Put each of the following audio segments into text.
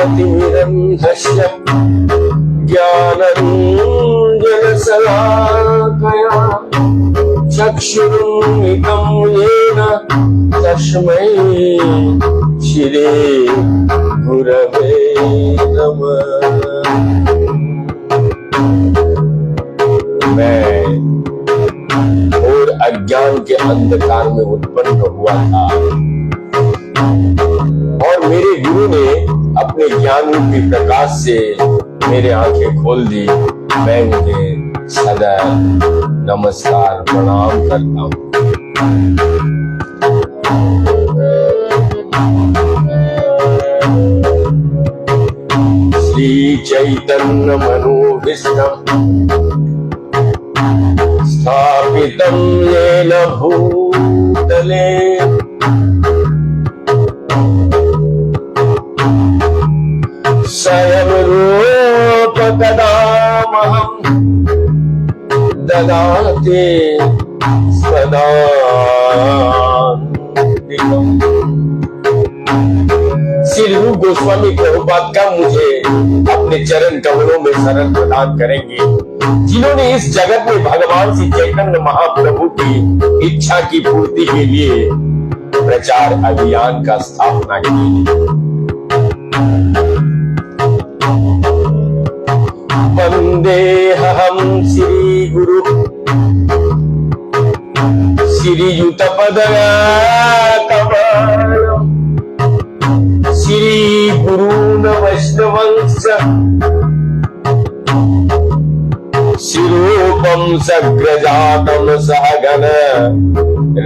ज्ञानतिमिरन्धस्य ज्ञानञ्जनशलाकया चक्षुरुन्मिलितं येन तस्मै श्री गुरवे नमः। मैं और अज्ञान के अंधकार में उत्पन्न हुआ था और मेरे गुरु ने अपने ज्ञान रूपी प्रकाश से मेरे आंखें खोल दी। मैं उन्हें सदा नमस्कार प्रणाम करता हूँ। श्री चैतन्य मनोभीष्टम् स्थापितं येन भूतले स्वयं रूप कदामहं ददाति सदान्तिकम्। श्री रूप गोस्वामी प्रभुपाद का मुझे अपने चरण कमलों में शरण प्रदान करेंगे, जिन्होंने इस जगत में भगवान श्री चैतन्य महाप्रभु की इच्छा की पूर्ति के लिए प्रचार अभियान का स्थापना की। वंदेहं श्री गुरु श्रीयुत पदकमलम् श्री गुरून् वैष्णवंश शिरूपं सग्रजातं सहगण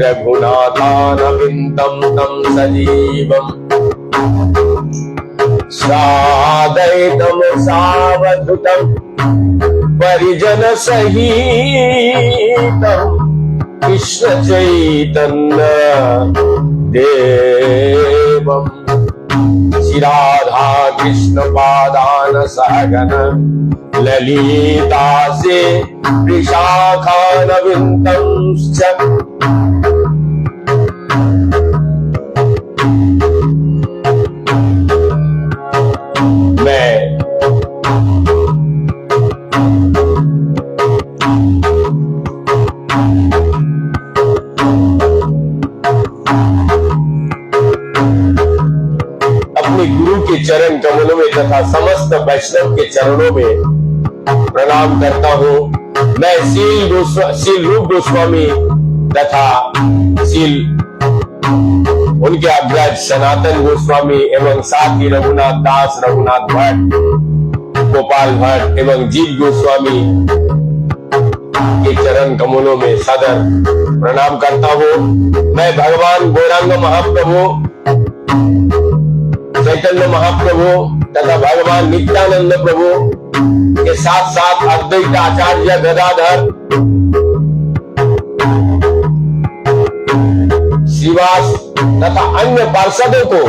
रघुनाथानविन्दं तं सजीवम् सादयितं सावधूतं परिजन सहितं कृष्ण चैतन्य देवम् श्री राधा कृष्ण पादान सहगण ललिता से वृषाखानविन्दंश्च मैं अपने गुरु के चरण कमलों में तथा समस्त वैष्णव के चरणों में प्रणाम करता हूँ। मैं श्री रूप गोस्वामी तथा उनके अग्रज सनातन गोस्वामी एवं साथ ही रघुनाथ दास, रघुनाथ भट्ट, गोपाल भट्ट एवं जीत गोस्वामी के चरण कमलों में सदर प्रणाम करता हूँ। मैं भगवान गौरांग महाप्रभु, चैतन्य महाप्रभु तथा भगवान नित्यानंद प्रभु के साथ साथ अद्वैत आचार्य गदाधर श्रीवास तथा अन्य पार्षदों को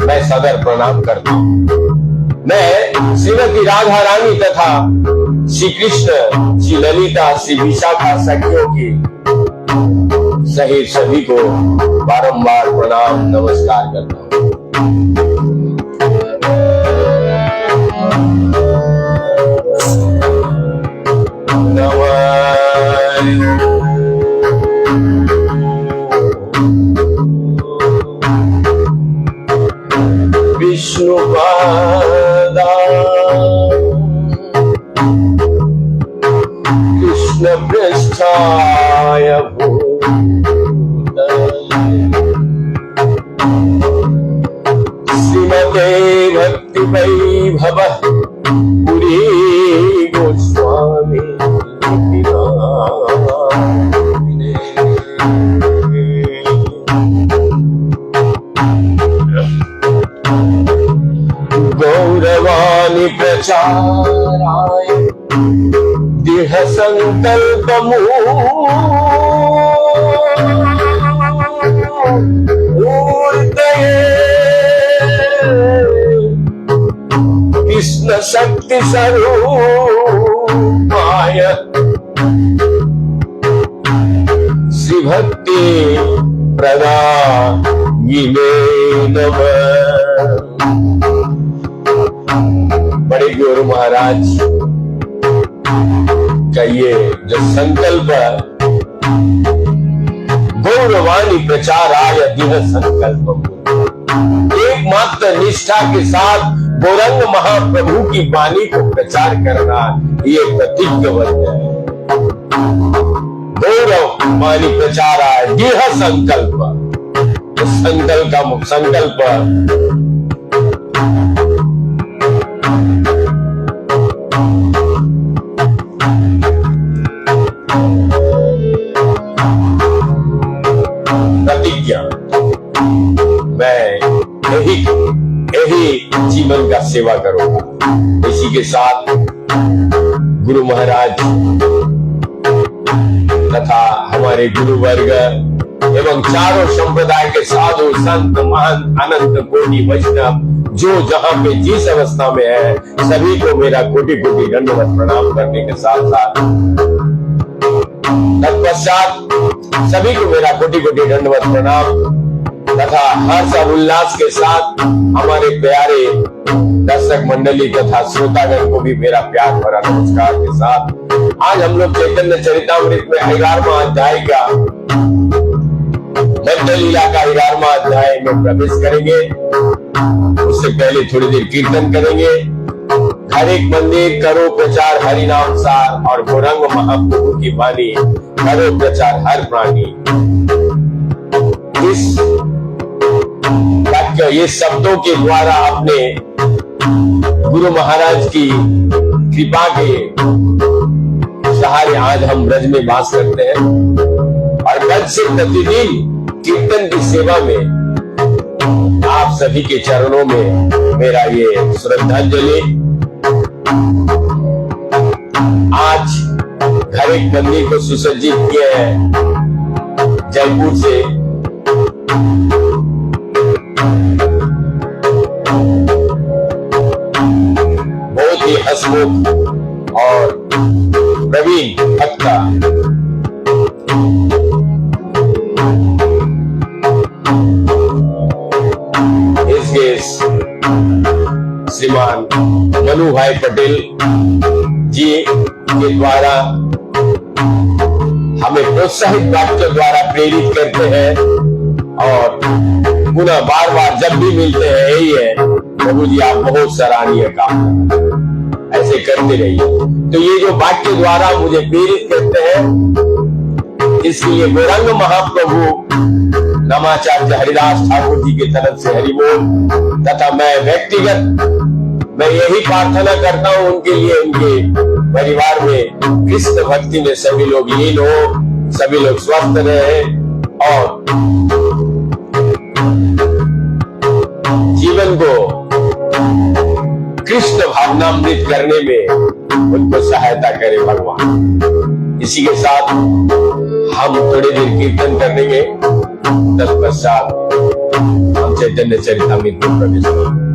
मैं सदर प्रणाम करता हूँ। मैं श्रीमती राधा रानी तथा श्री कृष्ण, श्री ललिता, श्री विशाखा सखियों की सहित सभी को बारंबार प्रणाम नमस्कार करता हूँ। विष्णुपादा कृष्ण पृष्ठाय श्रीमते भक्ति वैभव पुरी गोस्वामी गौरवाणी प्रचाराय दृढ़ संकल्प मूर्तये कृष्ण शक्ति स्वरूपाय श्री भक्ति प्रदायिने नमः। बड़े गुरु महाराज का ये जो संकल्प गौरवाणी प्रचाराय दृढ़ संकल्प, एकमात्र निष्ठा के साथ गौरंग महाप्रभु की वाणी को प्रचार करना ये प्रतिज्ञाबद्ध है। गौरव वाणी प्रचाराय दृढ़ संकल्प, संकल्प प्रतिज्ञा, मैं यही जीवन का सेवा करूंगा। इसी के साथ गुरु महाराज तथा हमारे गुरु वर्ग एवं चारों संप्रदाय के साधु संत महंत अनंत कोटि वैष्णव जो जहां पे जिस अवस्था में है, सभी को मेरा कोटि कोटि दंडवत प्रणाम करने के साथ साथ तत्पश्चात सभी को मेरा कोटि कोटि दंडवत प्रणाम तथा हर्ष और उल्लास के साथ हमारे प्यारे दर्शक मंडली तथा श्रोतागण को भी मेरा प्यार भरा नमस्कार के साथ आज हम लोग चैतन्य चरितामृत में 11वां अध्याय का दंड लीला का 11वां अध्याय में प्रवेश करेंगे। उससे पहले थोड़ी देर कीर्तन करेंगे। हर एक मंदिर करो प्रचार हरि नाम सार, और गौरंग महाप्रभु की वाणी करो प्रचार हर प्राणी। इस वाक्य ये शब्दों के द्वारा अपने गुरु महाराज की कृपा के सहारे आज हम ब्रज में वास करते हैं और कल से प्रतिदिन कीर्तन की सेवा में आप सभी के चरणों में मेरा ये श्रद्धांजलि। आज हर एक मंदिर को सुसज्जित किया है जयपुर से। बहुत ही हसमुख और प्रवीण भक्ता इसके श्रीमान मनु भाई पटेल जी के द्वारा हमें प्रोत्साहित वाक्य द्वारा प्रेरित करते हैं और पुनः बार बार जब भी मिलते हैं यही है, प्रभु जी आप बहुत सराहनीय काम ऐसे करते रहिए। तो ये जो वाक्य द्वारा मुझे प्रेरित करते हैं इसके लिए गौरंग महाप्रभु नामाचार्य हरिदास ठाकुर जी की तरफ से हरिबोल तथा मैं व्यक्तिगत मैं यही प्रार्थना करता हूं उनके लिए, उनके परिवार में कृष्ण भक्ति में सभी लोग लीन हो, सभी लोग स्वस्थ रहे और जीवन को कृष्ण भावनामृत करने में उनको सहायता करे भगवान। इसी के साथ हम थोड़ी देर कीर्तन करेंगे, तत्पश्चात हम चैतन्य चरितामृत में प्रवेश करेंगे।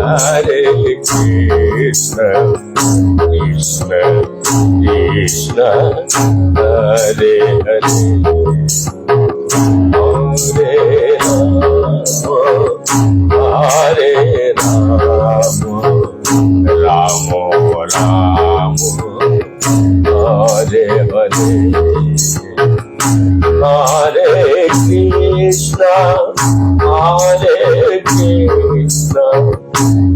Hare Krishna, Krishna Krishna, Hare Hare, Hare Rama, Rama Rama, Hare Hare, Hare Krishna, Hare Krishna,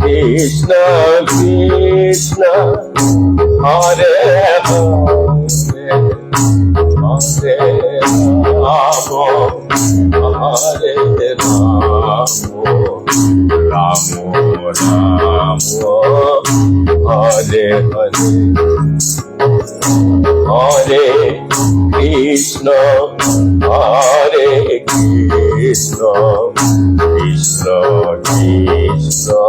Krishna Krishna, Hare Hare, Hare Rama, Hare Rama, Rama Rama, Hare Hare, Hare Krishna, Hare Krishna, Krishna Krishna,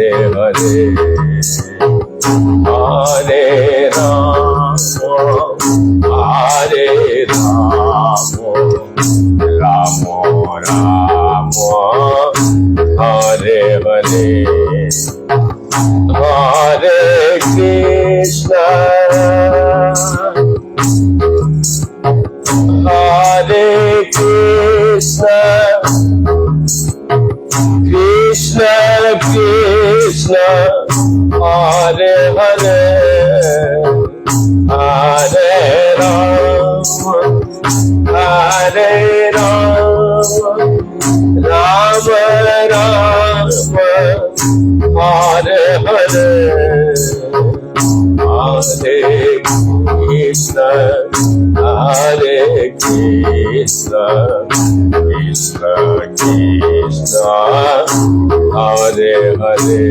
Hare Hare, Hare Rama, Hare Rama, Rama Rama, Hare Hare, Hare Krishna, Hare Krishna, Krishna Krishna, Hare Hare, Hare Rama, Hare Rama, Rama Rama, Hare Hare, Hare Krishna, Hare Krishna, Krishna Krishna, Hare Hare,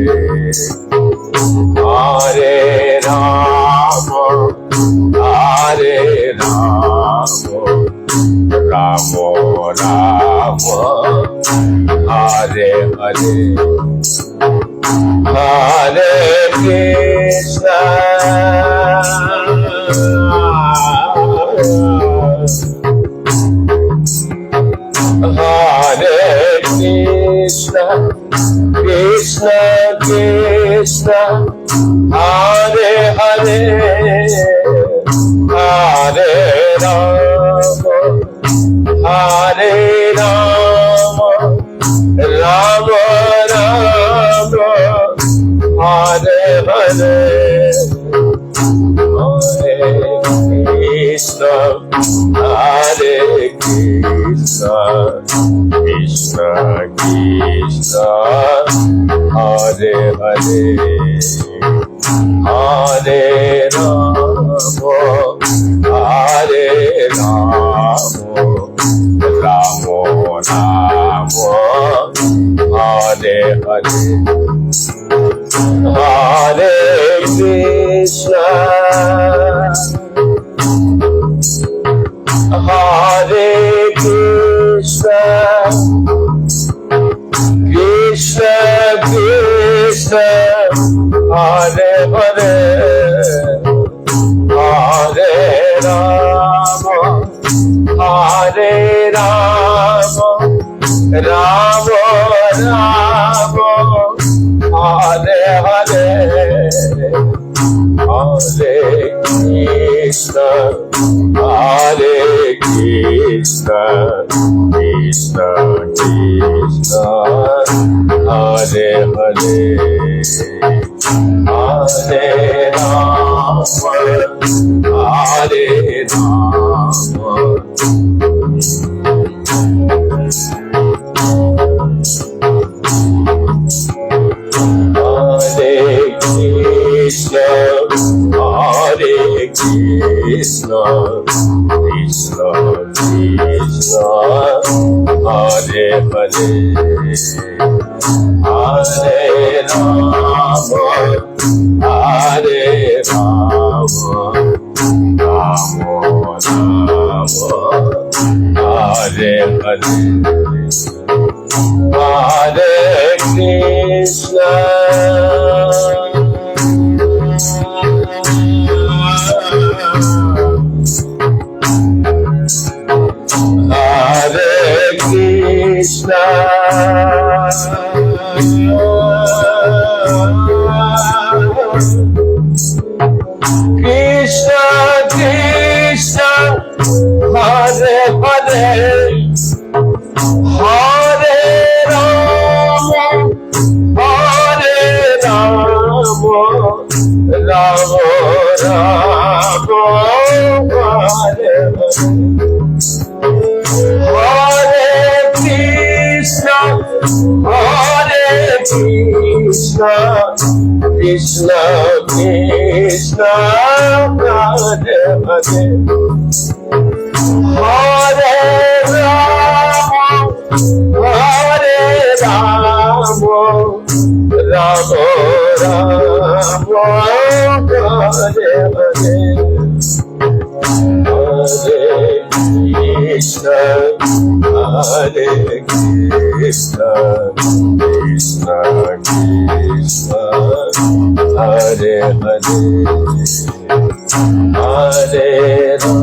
Hare Rama, Hare Rama, Rama Rama, Hare Hare, Hare Krishna, Hare Krishna, Krishna Krishna, Hare Hare, Hare Rama, Hare Rama, Rama Rama, Hare Hare, Hare Krishna, Hare Krishna, Krishna Krishna, Hare Hare, Hare Rama, Hare Rama, Rama Rama, Hare Hare, Hare Krishna, Hare Krishna, Krishna Krishna, Hare Hare, Hare Rama, Hare Rama, Rama Rama, Hare Hare, Hare Krishna, Hare Krishna, Krishna Krishna, Hare Hare, Hare Rama, Hare Rama, Hare Krishna, Hare Krishna, Krishna Krishna, Hare Hare, Hare Rama, Hare Rama, Rama Rama, Hare Hare, Hare Krishna, Hare Krishna, Ram Ram Hare Hare Krishna Krishna Krishna Hare Hare Hare Ram Ram Ram Hare Hare Hare Krishna Krishna Krishna Krishna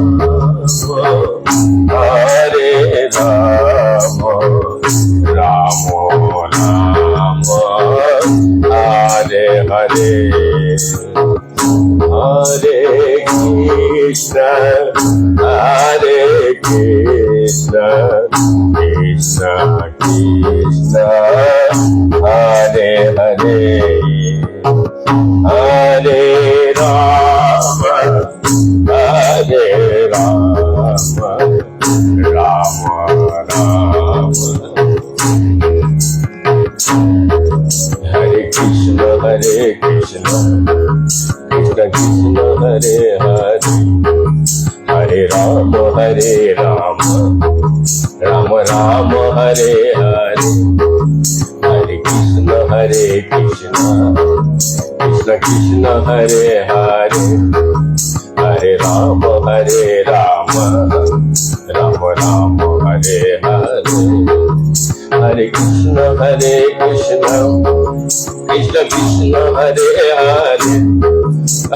Hare Hare Hare Ram Ram Ram Hare Hare Hare Krishna Krishna Krishna Krishna Hare Hare Hare Ram Ram Ram हरे कृष्ण कृष्ण कृष्ण हरे हरे हरे राम राम राम हरे हरे हरे कृष्ण कृष्ण कृष्ण हरे हरे हरे राम राम राम हरे हरे हरे कृष्ण कृष्ण कृष्ण हरे हरे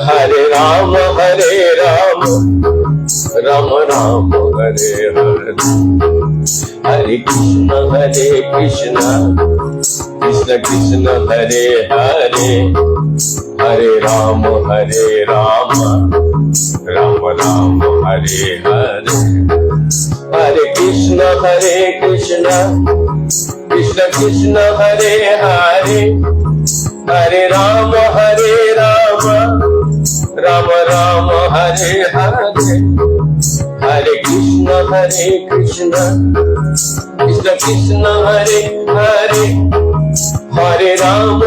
हरे राम राम राम हरे हरे हरे कृष्ण कृष्ण कृष्ण हरे हरे हरे राम राम राम हरे हरे हरे कृष्ण कृष्ण कृष्ण हरे हरे हरे राम राम राम हरे हरे हरे कृष्ण कृष्ण कृष्ण हरे हरे हरे राम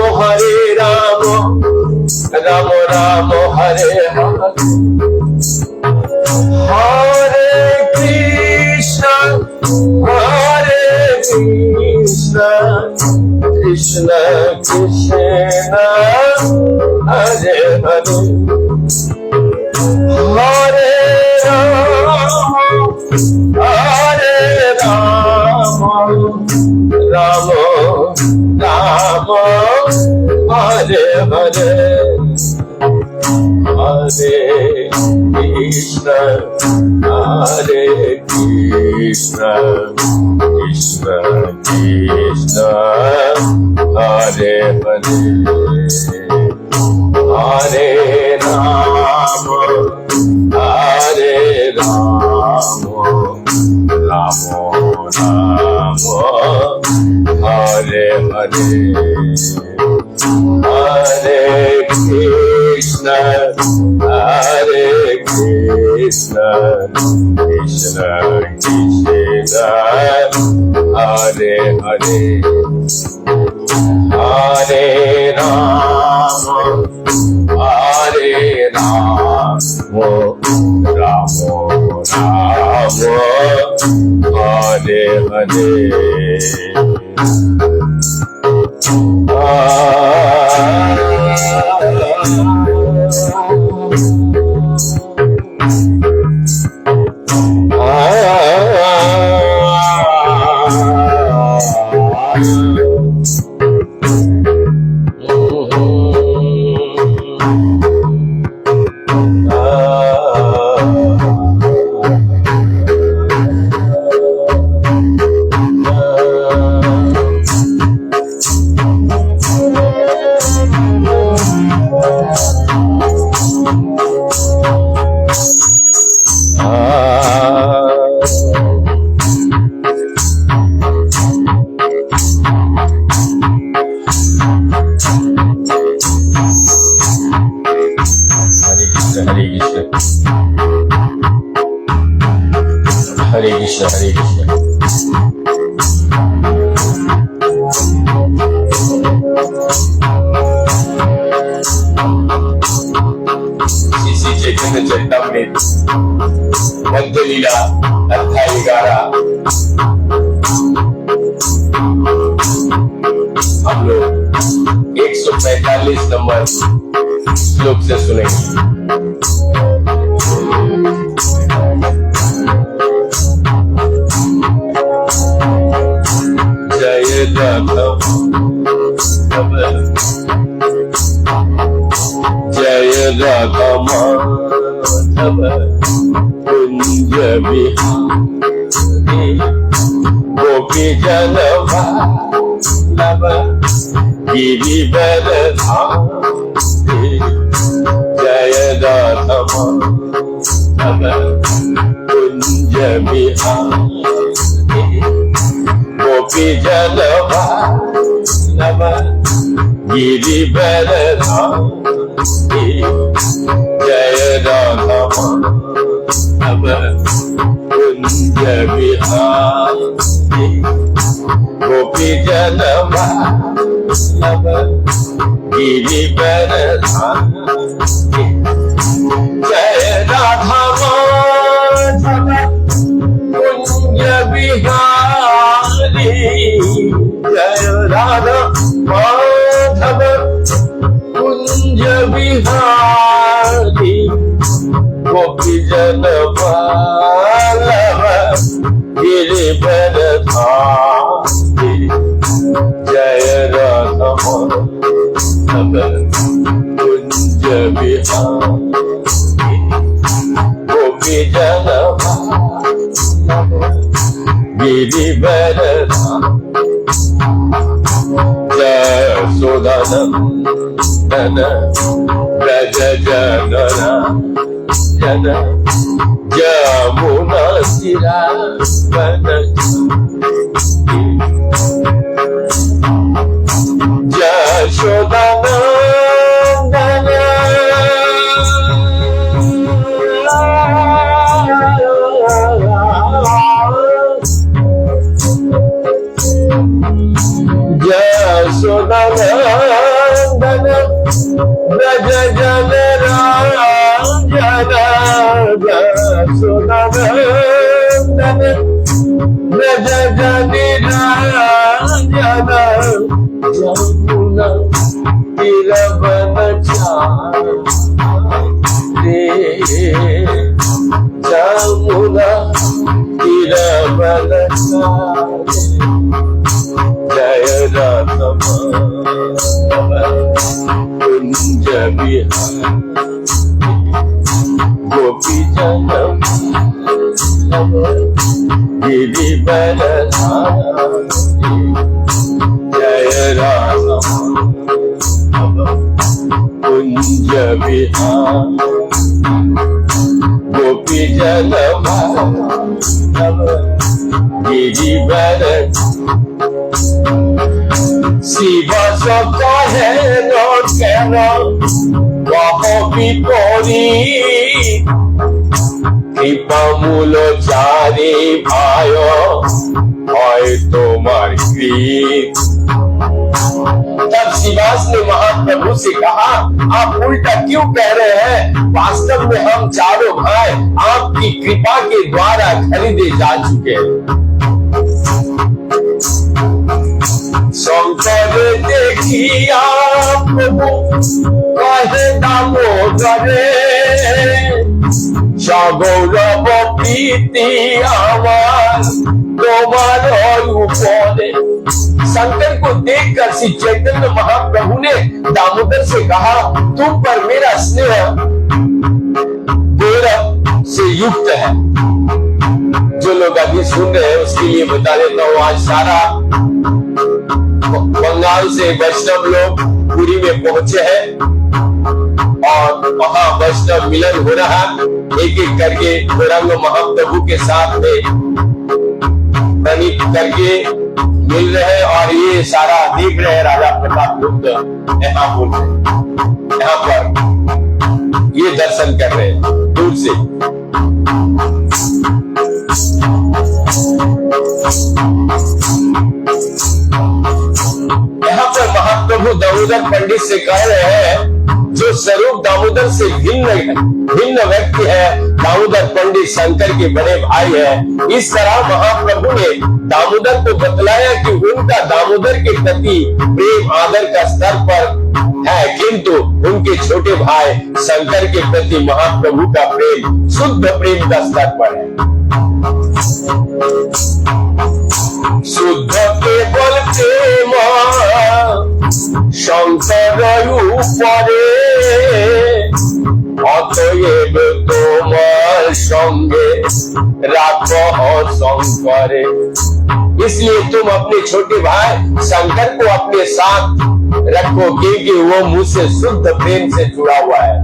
राम राम हरे हरे हरे कृष्ण कृष्ण कृष्ण हरे हरे हरे राम राम राम हरे हरे हरे कृष्ण कृष्ण कृष्ण हरे हरे हरे राम राम राम हरे हरे हरे कृष्ण कृष्ण कृष्ण कृष्ण हरे हरे हरे राम राम राम हरे हरे हरे कृष्ण हरे कृष्ण। श्री चैतन्य चरितामृत मध्य लीला अध्याय 11 हम लोग 145 number श्लोक से सुनेंगे। जय राघव जय राघव माधव कुंज बिहारी गोपी जन वल्लभ गिरिवर धारी। जय राघव माधव कुंज बिहारी गोपी जन वल्लभ गिरिवर धारी। जय राघव माधव कुंज बिहारी गोपी जन वल्लभ गिरिवर धारी। जय राधा माधव कुंज बिहारी जय राधा माधव कुंज बिहारी गोपी जन वल्लभ गिरिवर धारी। जय राधा माधव कुंज बिहारी गोपी जन वल्लभ गिरिवर धारी। यशोदानंदन व्रज जनना जन यमुना तीरावन यशोदानंदन यशोदानंदन व्रज जन यशोदानंदन व्रज जन यमुना तीरवन चारे यमुना तीरवन चारे। जय राधा माधव कुंज बिहारी गोपी जन वल्लभ गिरिवर धारी। जय राधा माधव कुंज बिहारी गोपी जन वल्लभ गिरिवर शिव कहे न केन कह विपरी कृपामूल चारी भाई है तुम्हार कृत। तब शिवास ने महाप्रभु से कहा आप उल्टा क्यों कह रहे हैं? वास्तव में हम चारों भाई आपकी कृपा के द्वारा खरीदे जा चुके हैं। शंकर देखिया प्रभु कहे दामोदरे सगौरव प्रीति आवाज तुम्हारे ऊपरे। शंकर को देखकर श्री चैतन्य महाप्रभु ने दामोदर से कहा तुम पर मेरा स्नेह गौरव से युक्त है। जो लोग अभी सुन रहे हैं उसके लिए बता देता हूँ आज सारा बंगाल से वैष्णव लोग पुरी में पहुंचे हैं और वहां वैष्णव मिलन हो रहा है। एक एक करके गौरांग महाप्रभु के साथ में प्रणीत करके मिल रहे हैं और ये सारा देख रहे हैं। राजा प्रताप गुप्त यहाँ पर ये दर्शन कर रहे हैं दूर से। यहाँ पर महाप्रभु दामोदर पंडित से कह रहे हैं, जो स्वरूप दामोदर से भिन्न व्यक्ति है, दामोदर पंडित शंकर के बड़े भाई है। इस तरह महाप्रभु ने दामोदर को बतलाया कि उनका दामोदर के प्रति प्रेम आदर का स्तर पर है, किंतु उनके छोटे भाई शंकर के प्रति महाप्रभु का प्रेम शुद्ध प्रेम का स्तर पर है। शुद्ध केवल प्रेम शंकर ऊपरे, অতএব তোমার সঙ্গে রাখো শঙ্করে। इसलिए तुम अपने छोटे भाई शंकर को अपने साथ रखो, क्योंकि वो मुझसे शुद्ध प्रेम से जुड़ा हुआ है।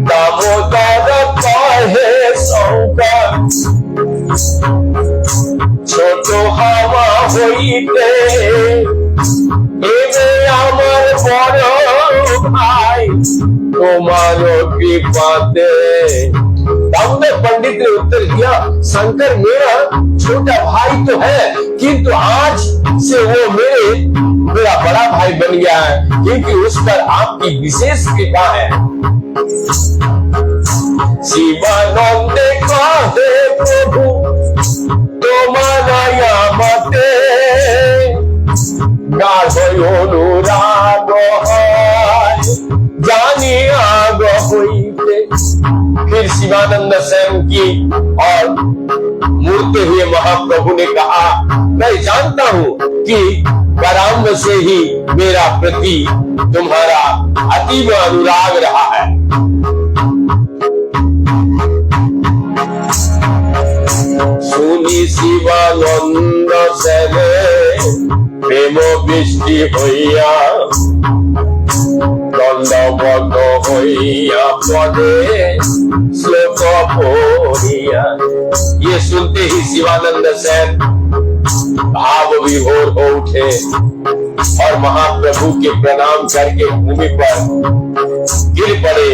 दामोदर कहे शंकर ছোট হাওয়া হইতে, এবে আমার বড় ভাই তোমার কৃপাতে। दामोदर पंडित ने उत्तर दिया, शंकर मेरा छोटा भाई तो है, किंतु आज से वो मेरा बड़ा भाई बन गया है, क्योंकि उस पर आपकी विशेष कृपा है। शिवानंद कहे प्रभु তোমার মতে গাঢ় অনুরাগ জানি আগ হইতে। फिर शिवानंद स्वयं की और मूर्ते हुए महाप्रभु ने कहा, मैं जानता हूं कि प्रारंभ से ही मेरा प्रति तुम्हारा अतीब अनुराग रहा है। শুনি শিবানন্দ সেনে প্রেম বৃষ্টি হইয়া, দণ্ডবদ্ধ হইয়া পদে শ্লোক পড়িয়া। ये सुनते ही शिवानंद सेन भाव विभोर हो उठे और महाप्रभु के प्रणाम करके भूमि पर गिर पड़े।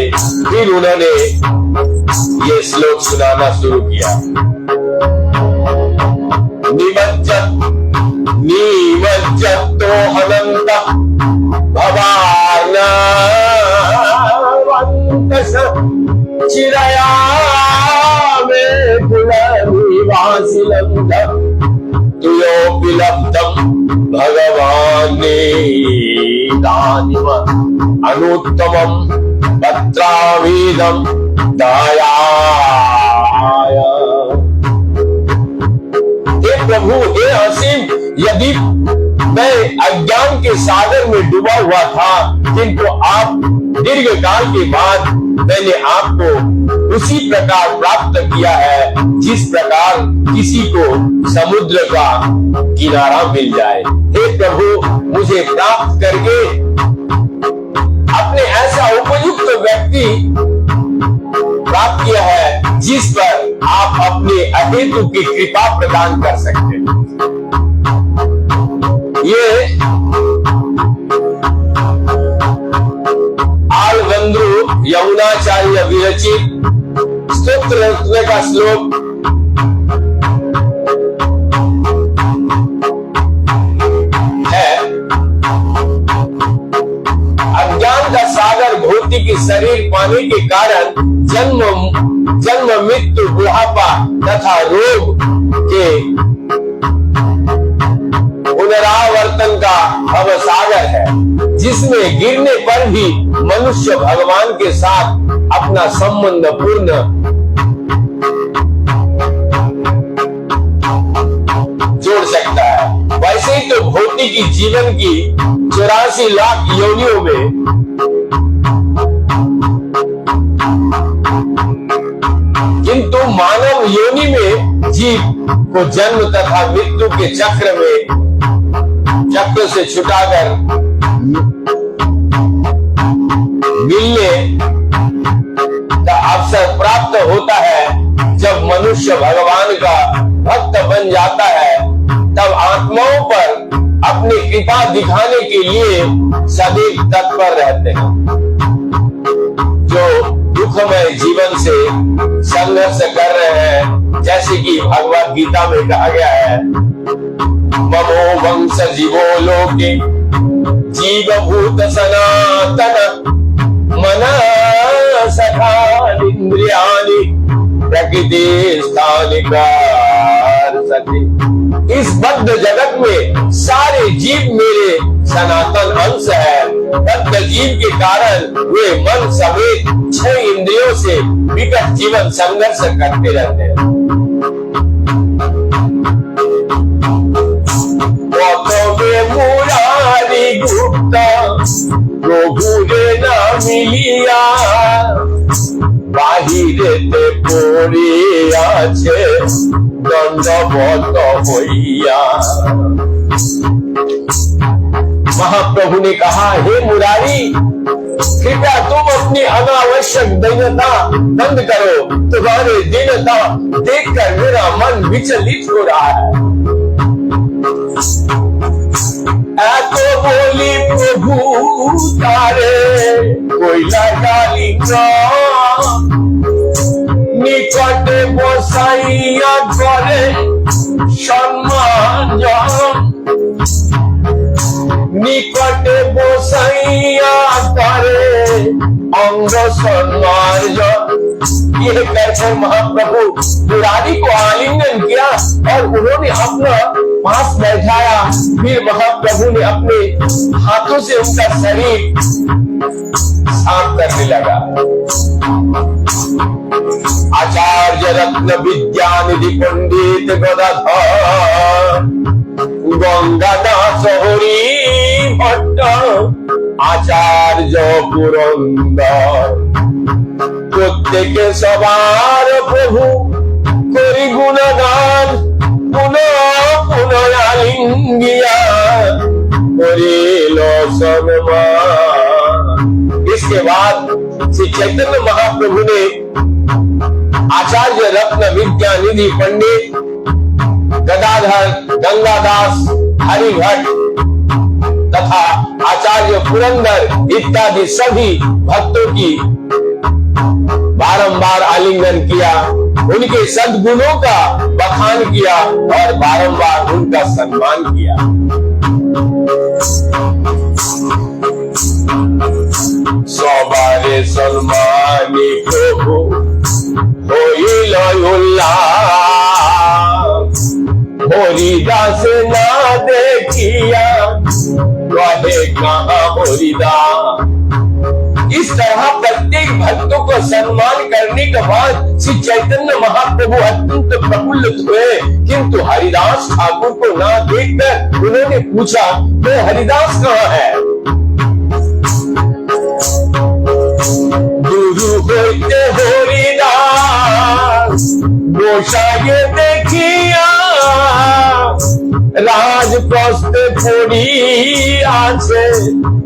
फिर उन्होंने ये श्लोक सुनाना शुरू किया। निमज्जतो हनंत भवानावन्तस चिरया मे कुलनिवासिलब्ध तुयोऽपि लब्धं भगवाने दानिव अनुत्तमं पत्रामीदं दायाय। हे प्रभु, हे असीम, यदि मैं अज्ञान के सागर में डूबा हुआ था, किंतु आप दीर्घ काल के बाद मैंने आपको उसी प्रकार प्राप्त किया है जिस प्रकार किसी को समुद्र का किनारा मिल जाए। हे प्रभु, मुझे प्राप्त करके अपने ऐसा उपयुक्त व्यक्ति प्राप्त किया है जिस पर आप अपने अहेतु की कृपा प्रदान कर सकते हैं। ये आलबंधु यमुनाचार्य विरचित स्तोत्र रत्न का श्लोक है। अज्ञान का सागर भौतिक शरीर पाने के कारण जन्म मृत्यु बुढ़ापा तथा रोग के पुनरावर्तन का अवसागर है, जिसमें गिरने पर भी मनुष्य भगवान के साथ अपना संबंध पूर्ण जोड़ सकता है। वैसे ही तो भौतिक जीवन की 84 लाख योनियों में किंतु मानव योनि में जीव को जन्म तथा मृत्यु के चक्र से छुटाकर मिलने का अवसर प्राप्त होता है। जब मनुष्य भगवान का भक्त बन जाता है, तब आत्माओं पर अपनी कृपा दिखाने के लिए सदैव तत्पर रहते हैं। जो दुख दुखमय जीवन से संघर्ष कर रहे हैं, जैसे कि भगवत गीता में कहा गया है, ममो वंश जीवो लोके जीव भूत सनातन मना सखानिंद्रियाणि प्रकृति स्थानिकार सति। इस बद्ध जगत में सारे जीव मेरे सनातन अंश है। बद्ध जीव के कारण वे मन समेत 6 इंद्रियों से विकट जीवन संघर्ष करते रहते हैं। मुरारी गुप्ता প্রভুরে না মিলিয়া বাহিরেতে পড়ে আছে দণ্ডবত হইয়া। महाप्रभु ने कहा, हे मुरारी, कृपया तुम अपनी अनावश्यक दीनता बंद करो। तुम्हारे दीनता देखकर मेरा मन विचलित हो रहा है। এত বলি প্রভু তারে কইলা গালি নিকটে বসাইয়া করে সম্মান, নিকটে বসাইয়া করে अंग सम्मार्जन। ये कहकर महाप्रभु मुरारी को आलिंगन किया और उन्होंने अपना पास बैठाया। फिर महाप्रभु ने अपने हाथों से उनका शरीर साफ करने लगा। आचार्य रत्न विद्यानिधि पंडित गदाधर गंगादास हरि भट्ट आचार्य पुरंदर প্রত্যেকে সবার প্রভু করি গুণগান পুনঃ আলিঙ্গিয়া করিল সম্মান। इसके बाद श्री चैतन्य महाप्रभु ने आचार्य रत्न विद्यानिधि पंडित गदाधर गंगादास हरिभट्ट तथा आचार्य पुरंदर इत्यादि सभी भक्तों की बारंबार आलिंगन किया, उनके सद्गुणों का बखान किया और बारंबार उनका सम्मान किया। सबारे सन्मानी प्रभु হইল উল্লাস, হরিদাস না দেখিয়া কহে कहाँ हरिदास। इस तरह प्रत्येक भक्तों को सम्मान करने के बाद श्री चैतन्य महाप्रभु अत्यंत प्रफुल्लित हुए, किंतु हरिदास ठाकुर को ना देखकर उन्होंने पूछा, तो हरिदास कहाँ है? गुरु होते हरिदास गोसाई देखिया राजप्रस्थ पड़ी आछे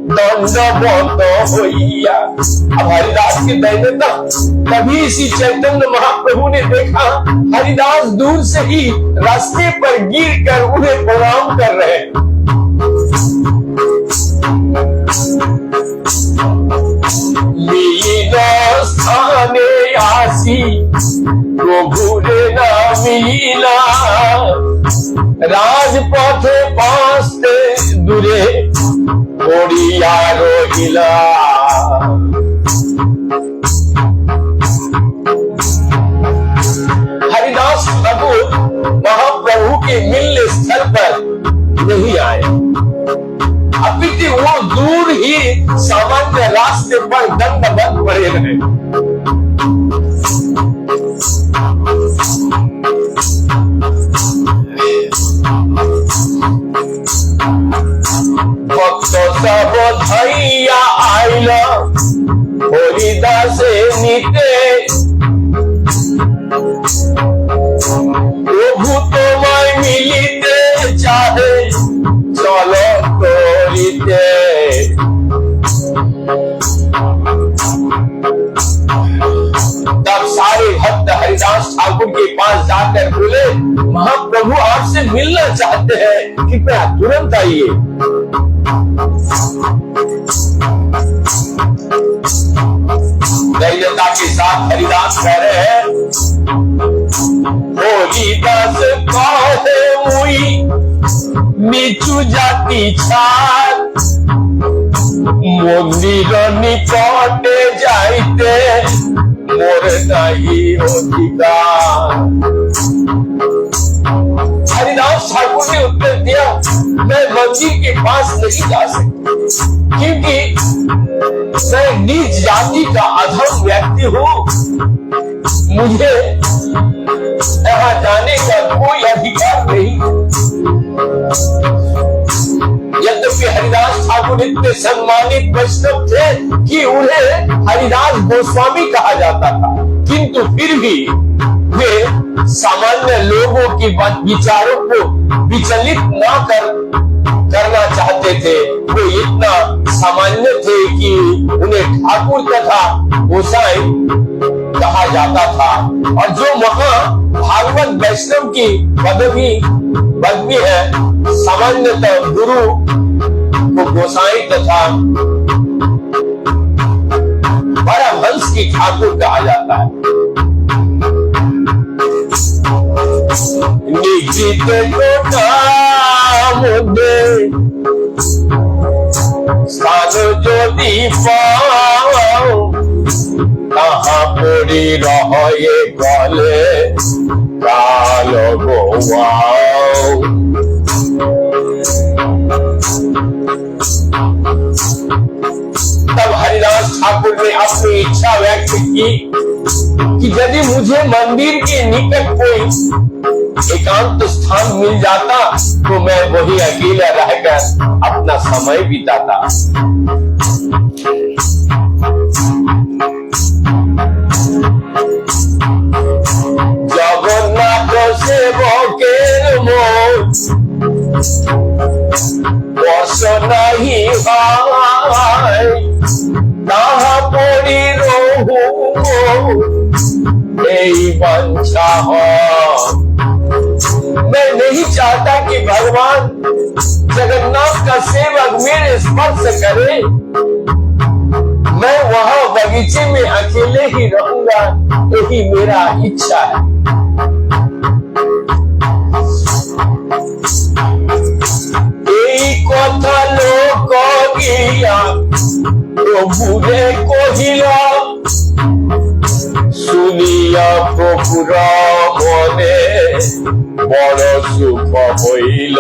दंडवत होइया। अब हरिदास की दैन्यता तभी श्री चैतन्य महाप्रभु ने देखा, हरिदास दूर से ही रास्ते पर गिर कर उन्हें प्रणाम कर रहे। लीन स्थाने आसी प्रभुरे ना मिला, राजपथे पास्ते दूरे ओडिया रोहिला। हरिदास प्रभु महाप्रभु के मिलने स्थल पर नहीं आए, अपितु वो दूर ही सामान्य रास्ते पर दंडवत पड़े रहे। भक्त सब धैया आइल हरिदास नीते, प्रभु তোমায় मिलिते चाहे चलो करिते। तब सारे भक्त हरिदास ठाकुर के पास जाकर बोले, महाप्रभु आपसे मिलना चाहते हैं, कृपया तुरंत आइए। दैन्यता के साथ हरिदास कह रहे हैं, हरिदास कहे मुई नीचू जाति छाड़, मंदिर निकटे जाइते मोर नहीं अधिकार। हरिदास ठाकुर ने उत्तर दिया, मैं मंदिर के पास नहीं जा सकता क्योंकि मैं नीच जाति का अधम व्यक्ति हूँ, मुझे यहाँ जाने का कोई अधिकार नहीं। यद्यपि हरिदास ठाकुर इतने सम्मानित वैष्णव थे कि उन्हें हरिदास गोस्वामी कहा जाता था, किंतु फिर भी वे सामान्य लोगों की विचारों को विचलित ना करना चाहते थे। वो इतना सामान्य थे कि उन्हें ठाकुर तथा गोसाई कहा जाता था। और जो महा भागवत वैष्णव की पदवी है, सामान्यतः गुरु को गोसाई तथा परमहंस की ठाकुर कहा जाता है। निश्चित स्थान যদি পাও তাহা পড়ি রহে গলে কাল গোয়াও। तब हरिदास ठाकुर ने अपनी इच्छा व्यक्त की कि यदि मुझे मंदिर के निकट कोई एकांत स्थान मिल जाता तो मैं वही अकेला रहकर अपना समय बिताता। जगन्नाथ सेवकेर मन बस नहीं হয় তাহা পড়ি রহু এই বাঞ্छा हो। मैं नहीं चाहता कि भगवान जगन्नाथ का सेवक मेरे स्पर्श करे, मैं वहां बगीचे में अकेले ही रहूंगा, यही मेरा इच्छा है। কথা লোক গিয়া প্রভুরে কহিলা, শুনিয়া প্রভুর মনে বড় সুখ হইল।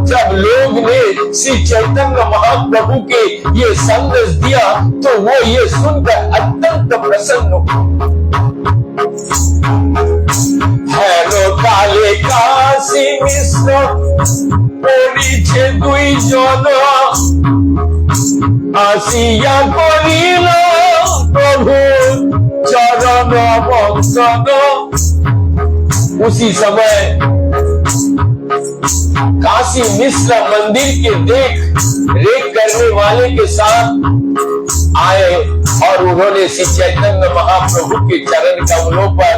जब लोग ने श्री चैतन्य महाप्रभु के ये संदेश दिया तो वो ये सुनकर अत्यंत प्रसन्न हुए। हेरो काले काशी मिश्र পড়িছে দুইজন আসিয়া করিল প্রভু চরণ বন্দন। उसी समय काशी मिश्र मंदिर के देख रेख करने वाले के साथ आए और उन्होंने श्री चैतन्य महाप्रभु के चरण कमलों पर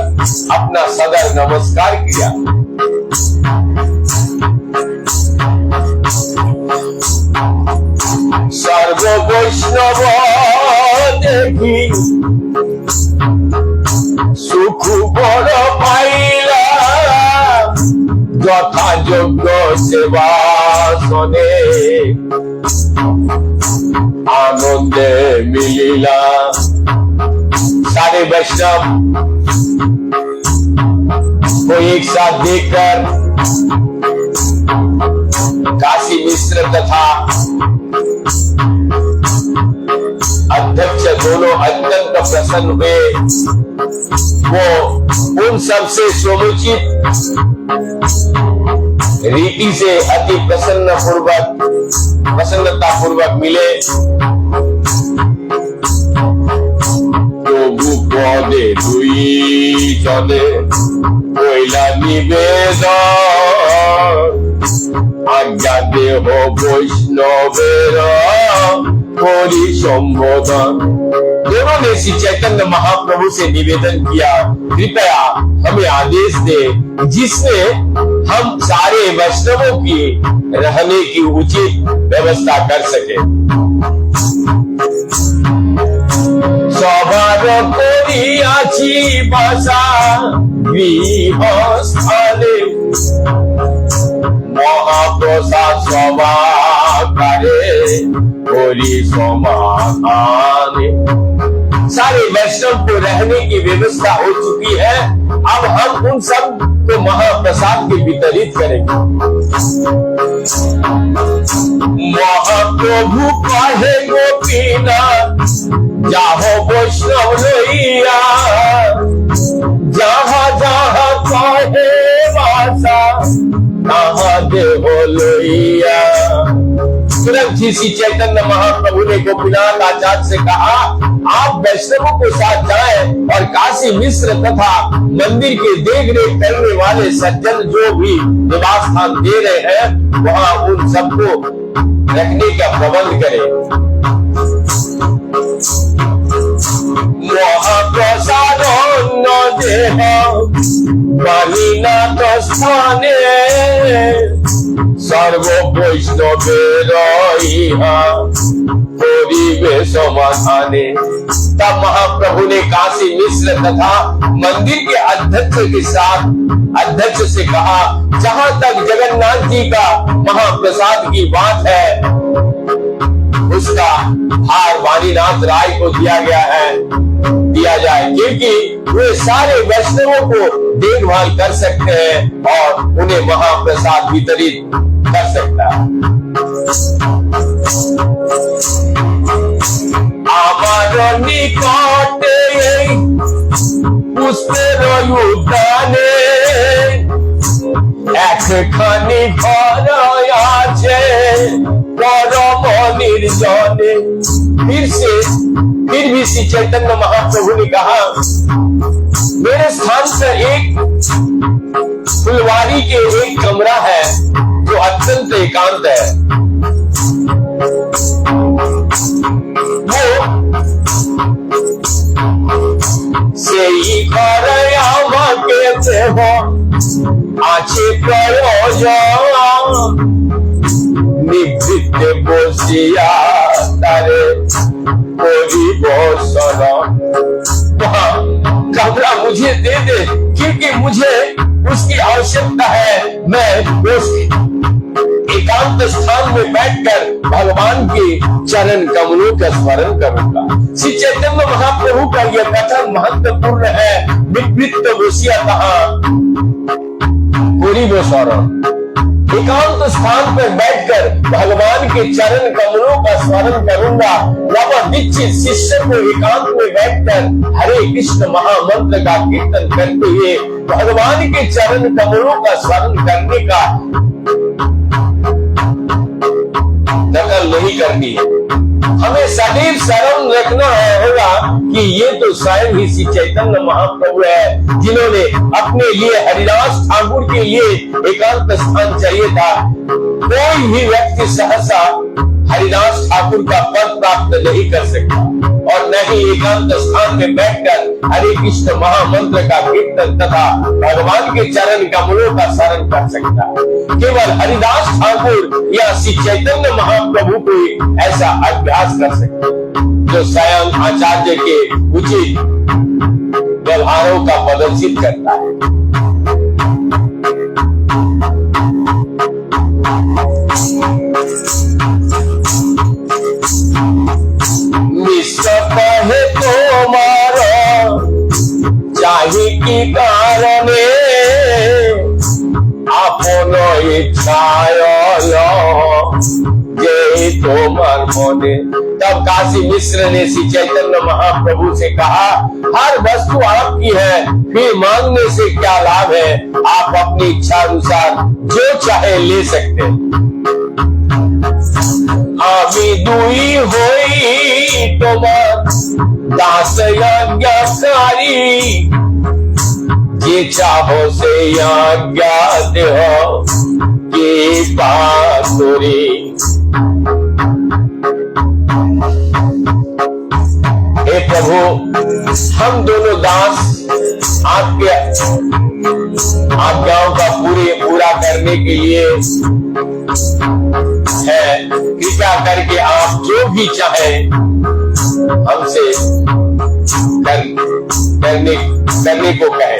अपना सदर नमस्कार किया। सर्व वैष्णव देखी सुख बड़ पाइला, যথাযোগ্য সেবা শোনে आनंदे मिलिला। सारे वैष्णव को एक साथ देखकर काशी मिश्र तथा अध्यक्ष दोनों अत्यंत प्रसन्न हुए। वो उन सबसे समुचित रीति से अति प्रसन्नता पूर्वक मिले। प्रभु पदे दुई जने कोइला निवेदन, आज्ञा देह वैष्णवेर कोरी संबोधन। दोनों ने श्री चैतन्य महाप्रभु से निवेदन किया, कृपया हमें आदेश दे जिससे हम सारे वैष्णवों की रहने की उचित व्यवस्था कर सके। सवार कोरी আছি বাসা গৃহস্থানে মহাপ্রসাদ সমাকারে হরি समाधाने। सारे वैष्णव को रहने की व्यवस्था हो चुकी है, अब हम उन सब को महाप्रसाद के वितरित करेंगे। महाप्रभु कहे गोपीनाथ जाहो वैष्णव लइया जहाँ जहाँ कहे वासा तहाँ देहो लइया। तुरंत ही श्री चैतन्य महाप्रभु ने गोपीनाथ आचार्य से कहा आप वैष्णवों के साथ जाएं और काशी मिश्र तथा मंदिर के देख रेख करने वाले सज्जन जो भी निवास स्थान दे रहे हैं वहां उन सबको रखने का प्रबंध करें। महाप्रसाद देह बालीनाथ स्थाने सर्व वैष्णवेर समाधाने। तब महाप्रभु ने काशी मिश्र तथा मंदिर के अध्यक्ष से कहा जहां तक जगन्नाथ जी का महाप्रसाद की बात है उसका भार वाणीनाथ राय को दिया जाए क्योंकि वे सारे वैष्णवों को देखभाल कर सकते हैं और उन्हें महाप्रसाद वितरित कर सकता है। আমার নিকটে পুষ্পের উদ্যানে একখানি ঘর আছে পরম निर्जने। फिर भी श्री चैतन्य महाप्रभु ने कहा मेरे स्थान पर एक फुलवारी के एक कमरा है जो अत्यंत एकांत है। वो সেই ঘরে আমাকে দেহ আছে প্রয়োজন নিভৃতে বসিয়া তারে করিব শরণ। कमरा मुझे दे दे क्योंकि मुझे उसकी आवश्यकता है। मैं उस एकांत स्थान में बैठकर भगवान के चरण कमलों का स्मरण करूंगा। श्री चैतन्य महाप्रभु का यह कथन महत्वपूर्ण है। निवृत्त बसिया कहा पूरी वो शरण। एकांत स्थान पर बैठकर भगवान के चरण कमलों का स्मरण करूंगा। बाबा दीक्षित शिष्य को एकांत में बैठकर हरे कृष्ण महामंत्र का कीर्तन करते हुए भगवान के चरण कमलों का स्मरण करने का नकल नहीं करनी है। हमें सदैव स्मरण रखना होगा कि ये तो स्वयं ही श्री चैतन्य महाप्रभु है जिन्होंने अपने लिए हरिदास ठाकुर के लिए एकांत स्थान चाहिए था। कोई भी व्यक्ति सहसा हरिदास ठाकुर का पद प्राप्त नहीं कर सकता और न ही एकांत स्थान में बैठकर हरे कृष्ण महामंत्र का कीर्तन तथा भगवान के चरण कमलों का स्मरण कर सकता। केवल हरिदास ठाकुर या श्री चैतन्य महाप्रभु को ऐसा अभ्यास कर सकते जो स्वयं आचार्य के उचित व्यवहारों का प्रदर्शित करता है। कहे तुम्हारा चाहे की कारणे अपन इच्छाय जे तुम्हार मने। तब काशी मिश्र ने श्री चैतन्य महाप्रभु से कहा हर वस्तु आपकी है फिर मांगने से क्या लाभ है। आप अपनी इच्छा अनुसार जो चाहे ले सकते हैं। আমি দুই হই তোমার দাস আজ্ঞাকারী যে চাहो से आज्ञा देह के पातुरी। हे प्रभु हम दोनों दास आपके आज्ञाओं का पूरा करने के लिए है। कृपया करके आप जो भी चाहे हमसे करने को कहे।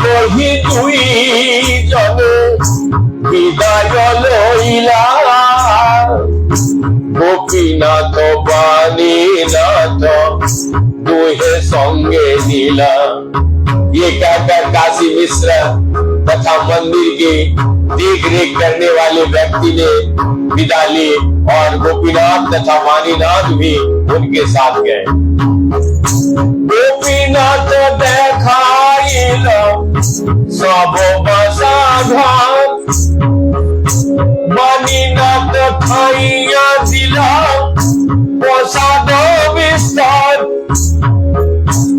কহি তুই জনে বিদায় লইলা গোপীনাথ বাণীনাথ দুহে সঙ্গে नीला। ये कहकर काशी मिश्र तथा मंदिर की देख रेख करने वाले व्यक्ति ने विदा ली और गोपीनाथ तथा वाणीनाथ भी उनके साथ गए। गोपीनाथ देखाइल सब बसाघाट वाणीनाथ खाइया दिला प्रसाद विस्तार।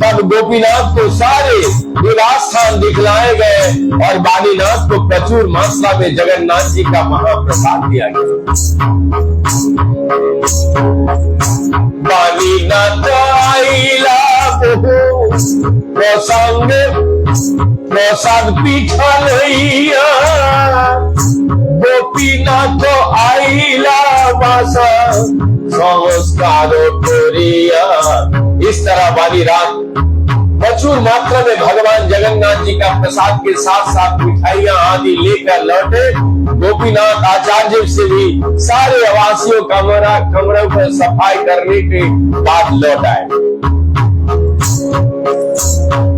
तब गोपीनाथ को सारे निवास स्थान दिखलाए गए और वाणीनाथ को प्रचुर मात्रा में जगन्नाथ जी का महाप्रसाद दिया गया। वाणीनाथ आइला प्रसंग प्रसाद पीठा लैया गोपीनाथ आइला वासा संस्कार करिया। इस तरह वाली रात प्रचुर मात्रा में भगवान जगन्नाथ जी का प्रसाद के साथ साथ मिठाइयां आदि लेकर लौटे। गोपीनाथ आचार्य से भी सारे आवासियों कमरों पर सफाई करने के बाद लौट आए।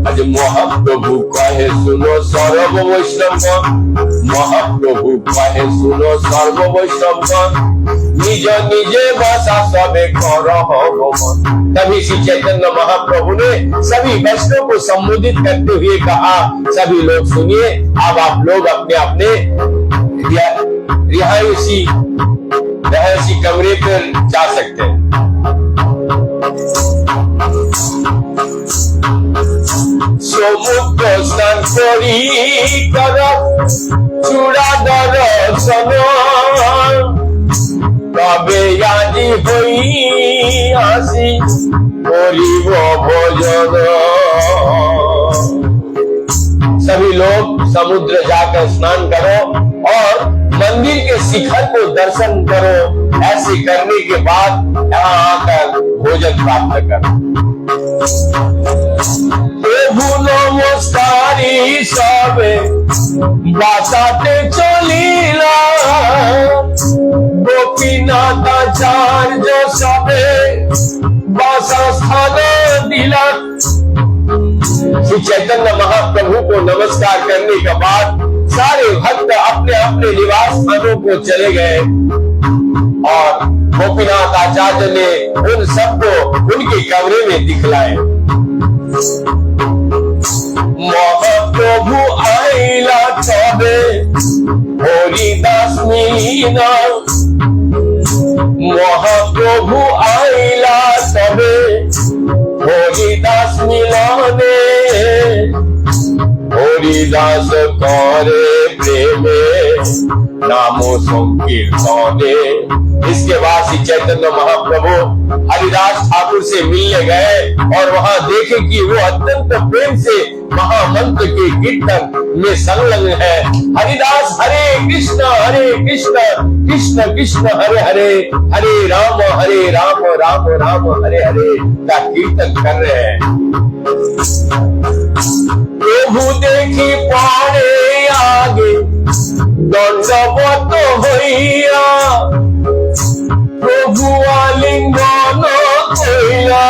आज महाप्रभु कहे सुनो सर्व वैष्णव, महाप्रभु कहे सुनो सर्व वैष्णव निज निजे भाषा सबे करह भवन। तभी श्री चैतन्य महाप्रभु ने सभी वैष्णव को संबोधित करते हुए कहा, सभी लोग सुनिए, अब आप लोग अपने अपने रिहायशी कमरे पर जा सकते हैं। সমুদ্র স্নান করি কর চূড়া দর্শন তবে আজি হই আসি করিব ভোজন। सभी लोग समुद्र जाकर स्नान करो और मंदिर के शिखर को दर्शन करो। ऐसे करने के बाद यहाँ आकर भोजन प्राप्त करो। प्रभु नमस्कारी सबे बासाते चलिला गोपीनाथ आचार्य सबे बासा स्थान दिला। श्री चैतन्य महाप्रभु को नमस्कार करने के बाद सारे भक्त अपने अपने निवास स्थानों को चले गए और गोपीनाथ आचार्य ने उन सबको उनके कमरे में दिखलाए। महाप्रभु आइला तबे हरिदास मीना, महाप्रभु आइला तबे हरिदास मिलने हरिदास करे प्रेमे नामो संकीर्तने। इसके बाद श्री चैतन्य महाप्रभु हरिदास ठाकुर से मिलने गए और वहां देखे कि वो अत्यंत प्रेम से महामंत्र के कीर्तन में संलग्न है। हरिदास हरे कृष्ण कृष्ण कृष्ण हरे हरे, हरे राम राम राम हरे हरे का कीर्तन कर रहे हैं। प्रभु देखी पारे आगे दंडवत होइया प्रभु आलिंगन कइला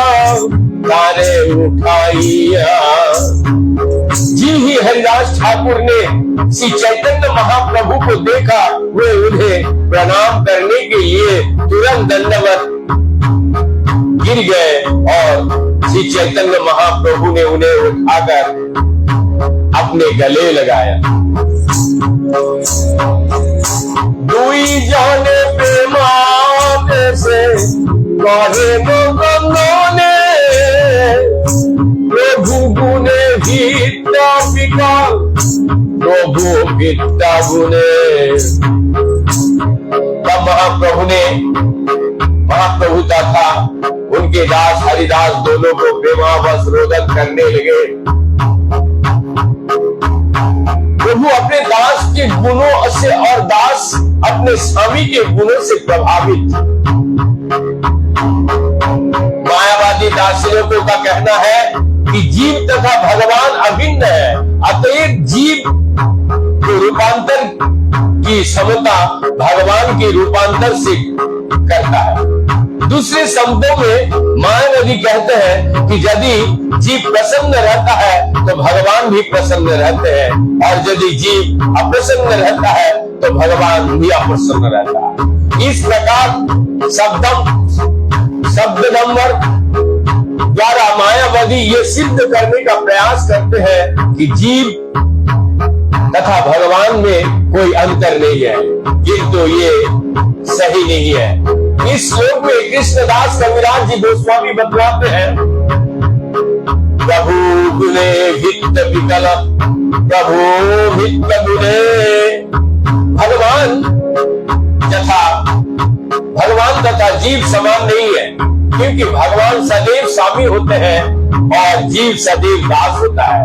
तारे उठाइया। जी ही हरिदास ठाकुर ने श्री चैतन्य महाप्रभु को देखा, वे उन्हें प्रणाम करने के लिए तुरंत दंडवत गिर गए और श्री चैतन्य महाप्रभु ने उन्हें उठाकर अपने गले लगाया। दुई जाने प्रेमान से कहे गंगने प्रभु गुने भीता पिता प्रभु भीता गुने। तब महाप्रभु तथा उनके दास हरिदास दोनों को प्रेमावश रोदन करने लगे। प्रभु अपने दास के गुणों से और दास अपने स्वामी के गुणों से प्रभावित। मायावादी दार्शनिकों का कहना है कि जीव तथा भगवान अभिन्न है, अतएव जीव को रूपांतर की क्षमता भगवान के रूपांतर से करता है। दूसरे शब्दों में मायावादी कहते हैं कि यदि जीव प्रसन्न रहता है तो भगवान भी प्रसन्न रहते हैं, और यदि जीव अप्रसन्न रहता है तो भगवान भी अप्रसन्न रहता है। इस प्रकार शब्द नंबर द्वारा मायावादी ये सिद्ध करने का प्रयास करते हैं कि जीव तथा भगवान में कोई अंतर नहीं है, किंतु ये सही नहीं है। इस श्लोक में कृष्णदास कविराज जी गोस्वामी बतलाते हैं, प्रभु गुणे भित्त विकल प्रभु भित्त गुणे, भगवान तथा जीव समान नहीं है, क्योंकि भगवान सदैव स्वामी होते हैं और जीव सदैव दास होता है।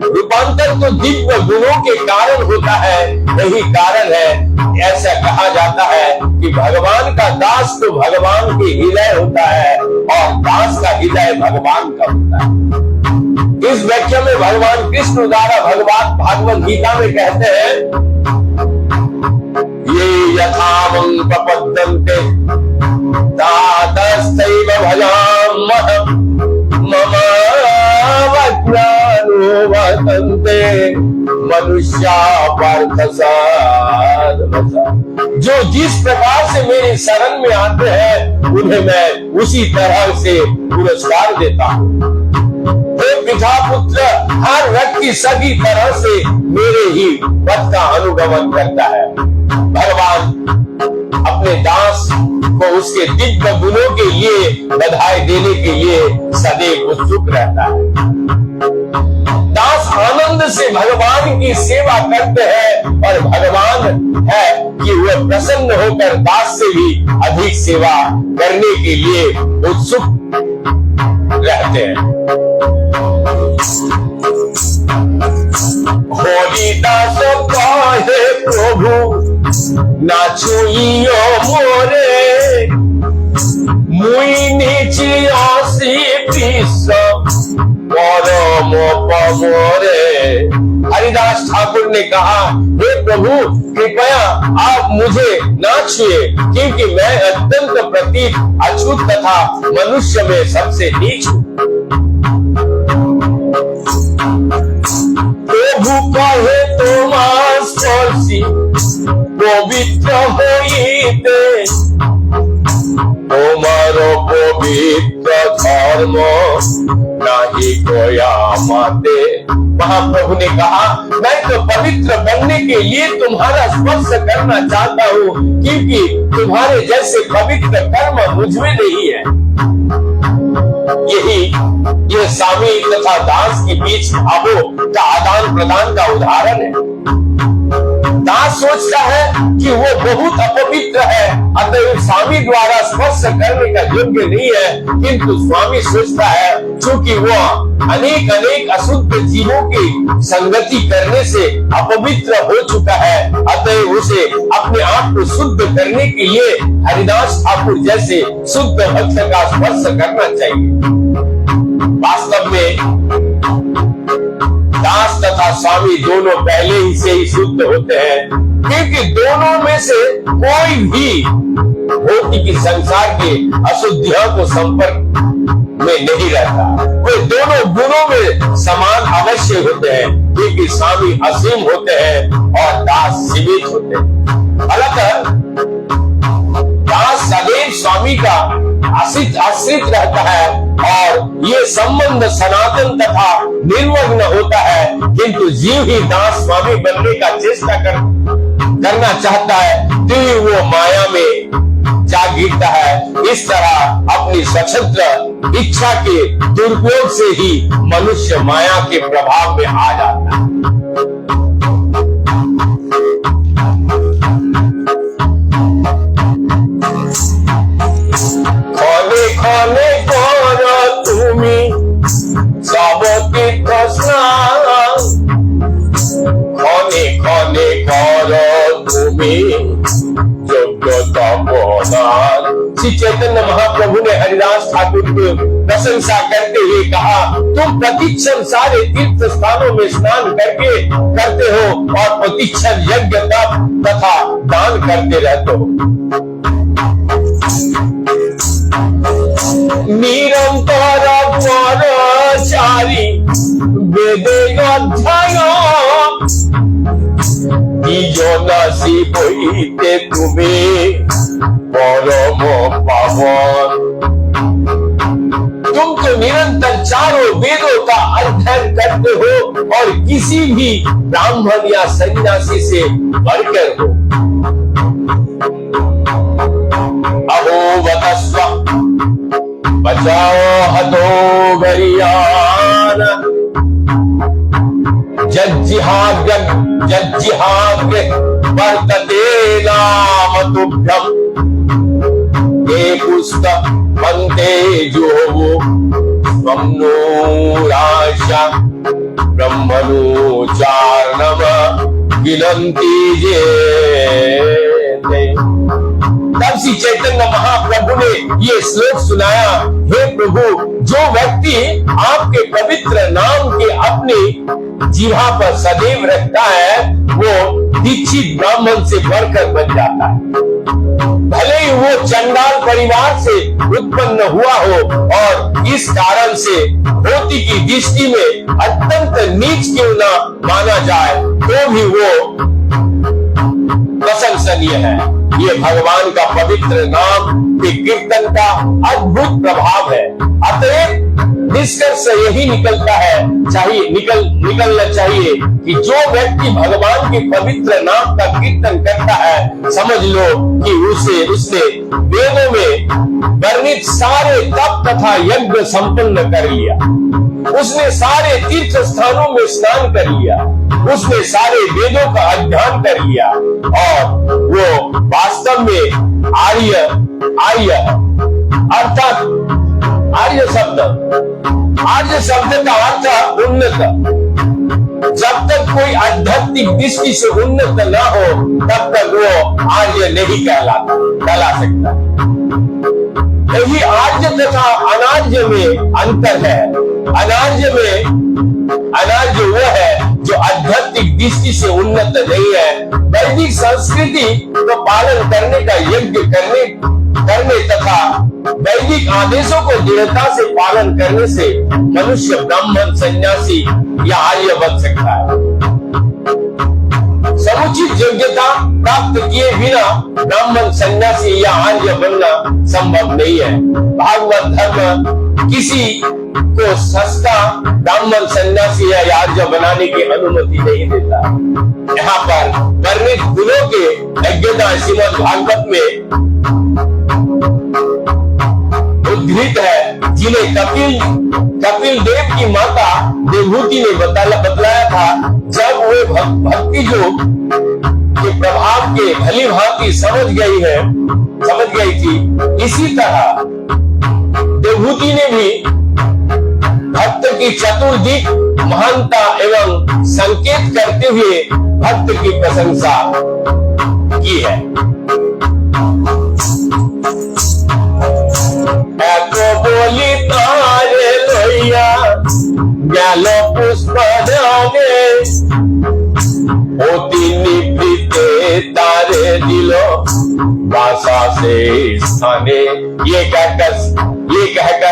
रूपांतर तो दिव्य गुणों के कारण होता है, यही कारण है ऐसा कहा जाता है कि भगवान का दास तो भगवान के हृदय होता है और दास का हृदय भगवान का होता है। इस व्याख्या में भगवान कृष्ण द्वारा भागवत गीता में कहते हैं, ये यथावं प्रपद्यन्ते तातस्तैव भजाम्यहम् ममावज्ञानो वर्तन्ते मनुष्या पार्थ साधवसा। जो जिस प्रकार से मेरी शरण में आते हैं उन्हें मैं उसी तरह से पुरस्कार देता हूँ। पिता पुत्र हर व्यक्ति सभी तरह से मेरे ही पथ का अनुगमन करता है। भगवान अपने दास को उसके दिव्य गुणों के लिए बधाई देने के लिए सदैव उत्सुक रहता है। दास आनंद से भगवान की सेवा करते हैं और भगवान है कि वह प्रसन्न होकर दास से भी अधिक सेवा करने के लिए उत्सुक रहते हैं। हरिदास कहे प्रभु ना छुइयो मोरे, मुई नीची आसी पीस परम पमोरे। हरिदास ठाकुर ने कहा, हे प्रभु कृपया आप मुझे ना छुए, क्योंकि मैं अत्यंत प्रतीत अछूत तथा मनुष्य में सबसे नीच हूँ। प्रभु कहे तुम्हार स्पर्शी पवित्र होइते, তোমার पवित्र धर्म नहीं कोया माते। महाप्रभु ने कहा, मैं तो पवित्र बनने के लिए तुम्हारा स्पर्श करना चाहता हूँ, क्योंकि तुम्हारे जैसे पवित्र कर्म मुझमें नहीं है। यही ये स्वामी तथा दास के बीच भावों का आदान प्रदान का उदाहरण है। दास सोचता है कि वो बहुत अपवित्र है, अतः स्वामी द्वारा स्पर्श करने का योग्य नहीं है, किंतु स्वामी सोचता है क्योंकि वो अनेक अशुद्ध जीवों की संगति करने से अपवित्र हो चुका है, अतः उसे अपने आप को शुद्ध करने के लिए हरिदास ठाकुर जैसे शुद्ध भक्त का स्पर्श करना चाहिए। वास्तव में दास तथा स्वामी दोनों पहले ही से ही शुद्ध होते हैं, क्योंकि दोनों में से कोई भी भौतिक संसार के अशुद्धियों को संपर्क में नहीं रहता। वे दोनों गुणों में समान अवश्य होते हैं, क्योंकि स्वामी असीम होते हैं और दास सीमित होते हैं। अतः दास सदैव स्वामी का आश्रित रहता है और ये संबंध सनातन तथा निर्विघ्न होता है, किंतु जीव ही दास स्वामी बनने का चेष्टा करना चाहता है तो वो माया में जा गिरता है। इस तरह अपनी स्वतंत्र इच्छा के दुरुपयोग से ही मनुष्य माया के प्रभाव में आ जाता है। खने करो तुमी सब तीर्थ स्नान, खने करो तुमी योग्य तपदान, श्री चैतन्य महाप्रभु ने हरिदास ठाकुर की प्रशंसा करते हुए कहा, तुम प्रतिक्षण सारे तीर्थ स्थानों में स्नान करते हो और प्रतिक्षण यज्ञ तप तथा दान करते रहते हो। निरंतर परचारी वेदे अध्ययन नासी बईते तुम्हें परम पावन। तुम तो निरंतर चारों वेदों का अध्ययन करते हो और किसी भी ब्राह्मण या सन्यासी से बढ़कर हो। अहो वतस्व बचाओ हतो गरियान जज्जिहाग्र वर्तते नाम तुभ्यम हे पुस्तक पंते जो स्वम्नो राशा ब्रह्मणो चारणम गिनन्ति जे। तब श्री चैतन्य महाप्रभु ने ये श्लोक सुनाया, हे प्रभु, जो व्यक्ति आपके पवित्र नाम के अपनी जीवा पर सदैव रखता है वो दीक्षित ब्राह्मण से बढ़कर बन जाता है। भले ही वो चंडाल परिवार से उत्पन्न हुआ हो और इस कारण से धोती की दृष्टि में अत्यंत नीच क्यों न माना जाए, तो भी वो प्रशंसनीय है। ये भगवान का पवित्र नाम के कीर्तन का अद्भुत प्रभाव है। अतएव निष्कर्ष यही निकलना चाहिए कि जो व्यक्ति भगवान के पवित्र नाम का कीर्तन करता है, समझ लो कि उसने वेदों में वर्णित सारे तप तथा यज्ञ संपन्न कर लिया, उसने सारे तीर्थ स्थानों में स्नान कर लिया, उसने सारे वेदों का अध्ययन कर लिया और वो वास्तव में आर्य अर्थात आर्य शब्द का अर्थ उन्नत। जब तक कोई आध्यात्मिक दृष्टि से उन्नत न हो तब तक वो आर्य नहीं कहला सकता। यही आर्य तथा अनार्य में अंतर है। अनार्य वो है जो आध्यात्मिक दृष्टि से उन्नत नहीं है। वैदिक संस्कृति को पालन करने का यज्ञ करने तथा वैदिक आदेशों को दृढ़ता से पालन करने से मनुष्य ब्राह्मण, सन्यासी या आर्य बन सकता है। समुचित योग्यता प्राप्त किए बिना ब्राह्मण, सन्यासी या आर्य बनना संभव नहीं है। भागवत धर्म किसी को सस्ता ब्राह्मण, सन्यासी या आर्य बनाने की अनुमति नहीं देता। यहाँ पर वर्णित गुणों के यज्ञता श्रीमद् भागवत में उद्धृत है, जिन्हें कपिल देव की माता देवहूति ने बतलाया था। जब वो भक्ति योग के प्रभाव के भली भांति समझ गई थी, इसी तरह देवहूति ने भी भक्त की चतुर्दिक महानता एवं संकेत करते हुए भक्त की प्रशंसा की है। बोली तारे लोहिया गैलो पुष्प होती निभृते तारे दिलो भाषा से स्थाने। ये कहकर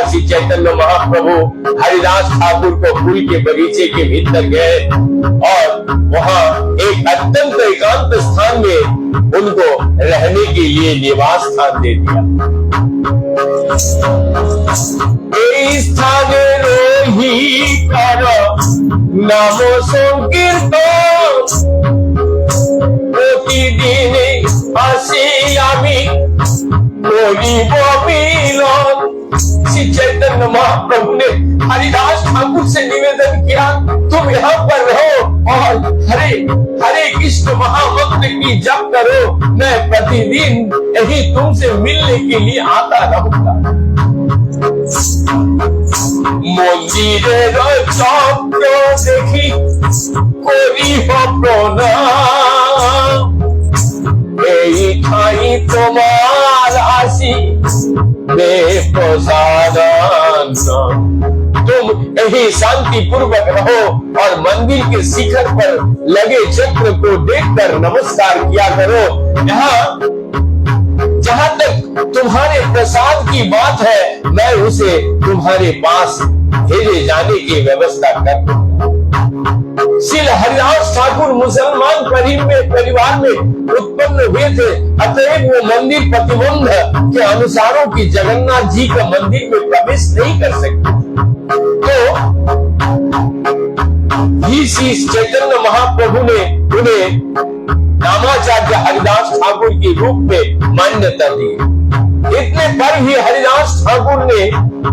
श्री चैतन्य महाप्रभु हरिदास ठाकुर को फूल के बगीचे के भीतर गए और वहां एक अत्यंत एकांत स्थान में उनको रहने के लिए निवास स्थान दे दिया। स्थान रोही कर नामो संकीर्तन प्रतिदिन আসি আমি করিব মিলন। श्री चैतन्य महाप्रभु ने हरिदास ठाकुर से निवेदन किया, तुम यहाँ पर रहो और हरे कृष्ण महामंत्र की जप करो, मैं प्रतिदिन यही तुमसे मिलने के लिए आता रहूंगा। मंदिर चक्र देखी करिब प्रणाम, এই ঠাই তোমার আসি दे प्रसादन। तुम यही शांति पूर्वक रहो और मंदिर के शिखर पर लगे चक्र को देखकर नमस्कार किया करो। यहाँ जहां तक तुम्हारे प्रसाद की बात है, मैं उसे तुम्हारे पास भेजे जाने की व्यवस्था कर दूंगा। श्री हरिदास ठाकुर मुसलमान परिवार में उत्पन्न हुए थे, अतएव वो मंदिर प्रतिबंध के अनुसारों की जगन्नाथ जी का मंदिर में प्रवेश नहीं कर सकते। तो श्री चैतन्य महाप्रभु ने उन्हें नामाचार्य हरिदास ठाकुर के रूप में मान्यता दी। इतने पर ही हरिदास ठाकुर ने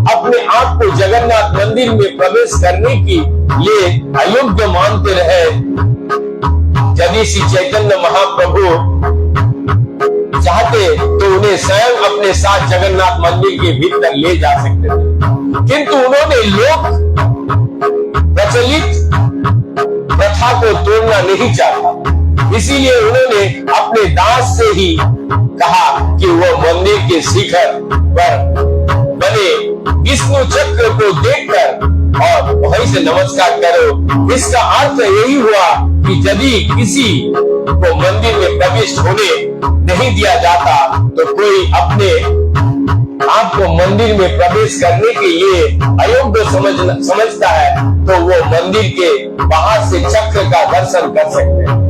अपने आप को जगन्नाथ मंदिर में प्रवेश करने की लिए अयोग्य मानते रहे। यदि श्री चैतन्य महाप्रभु चाहते तो उन्हें स्वयं अपने साथ जगन्नाथ मंदिर के भीतर ले जा सकते थे, किंतु उन्होंने लोक प्रचलित प्रथा को तोड़ना नहीं चाहा। इसीलिए उन्होंने अपने दास से ही कहा कि वो मंदिर के शिखर पर बने विष्णु चक्र को देखकर और वहीं से नमस्कार करो। इसका अर्थ यही हुआ कि यदि किसी को मंदिर में प्रवेश होने नहीं दिया जाता तो कोई अपने आप को मंदिर में प्रवेश करने के लिए अयोग्य समझता है, तो वो मंदिर के बाहर से चक्र का दर्शन कर सकते हैं।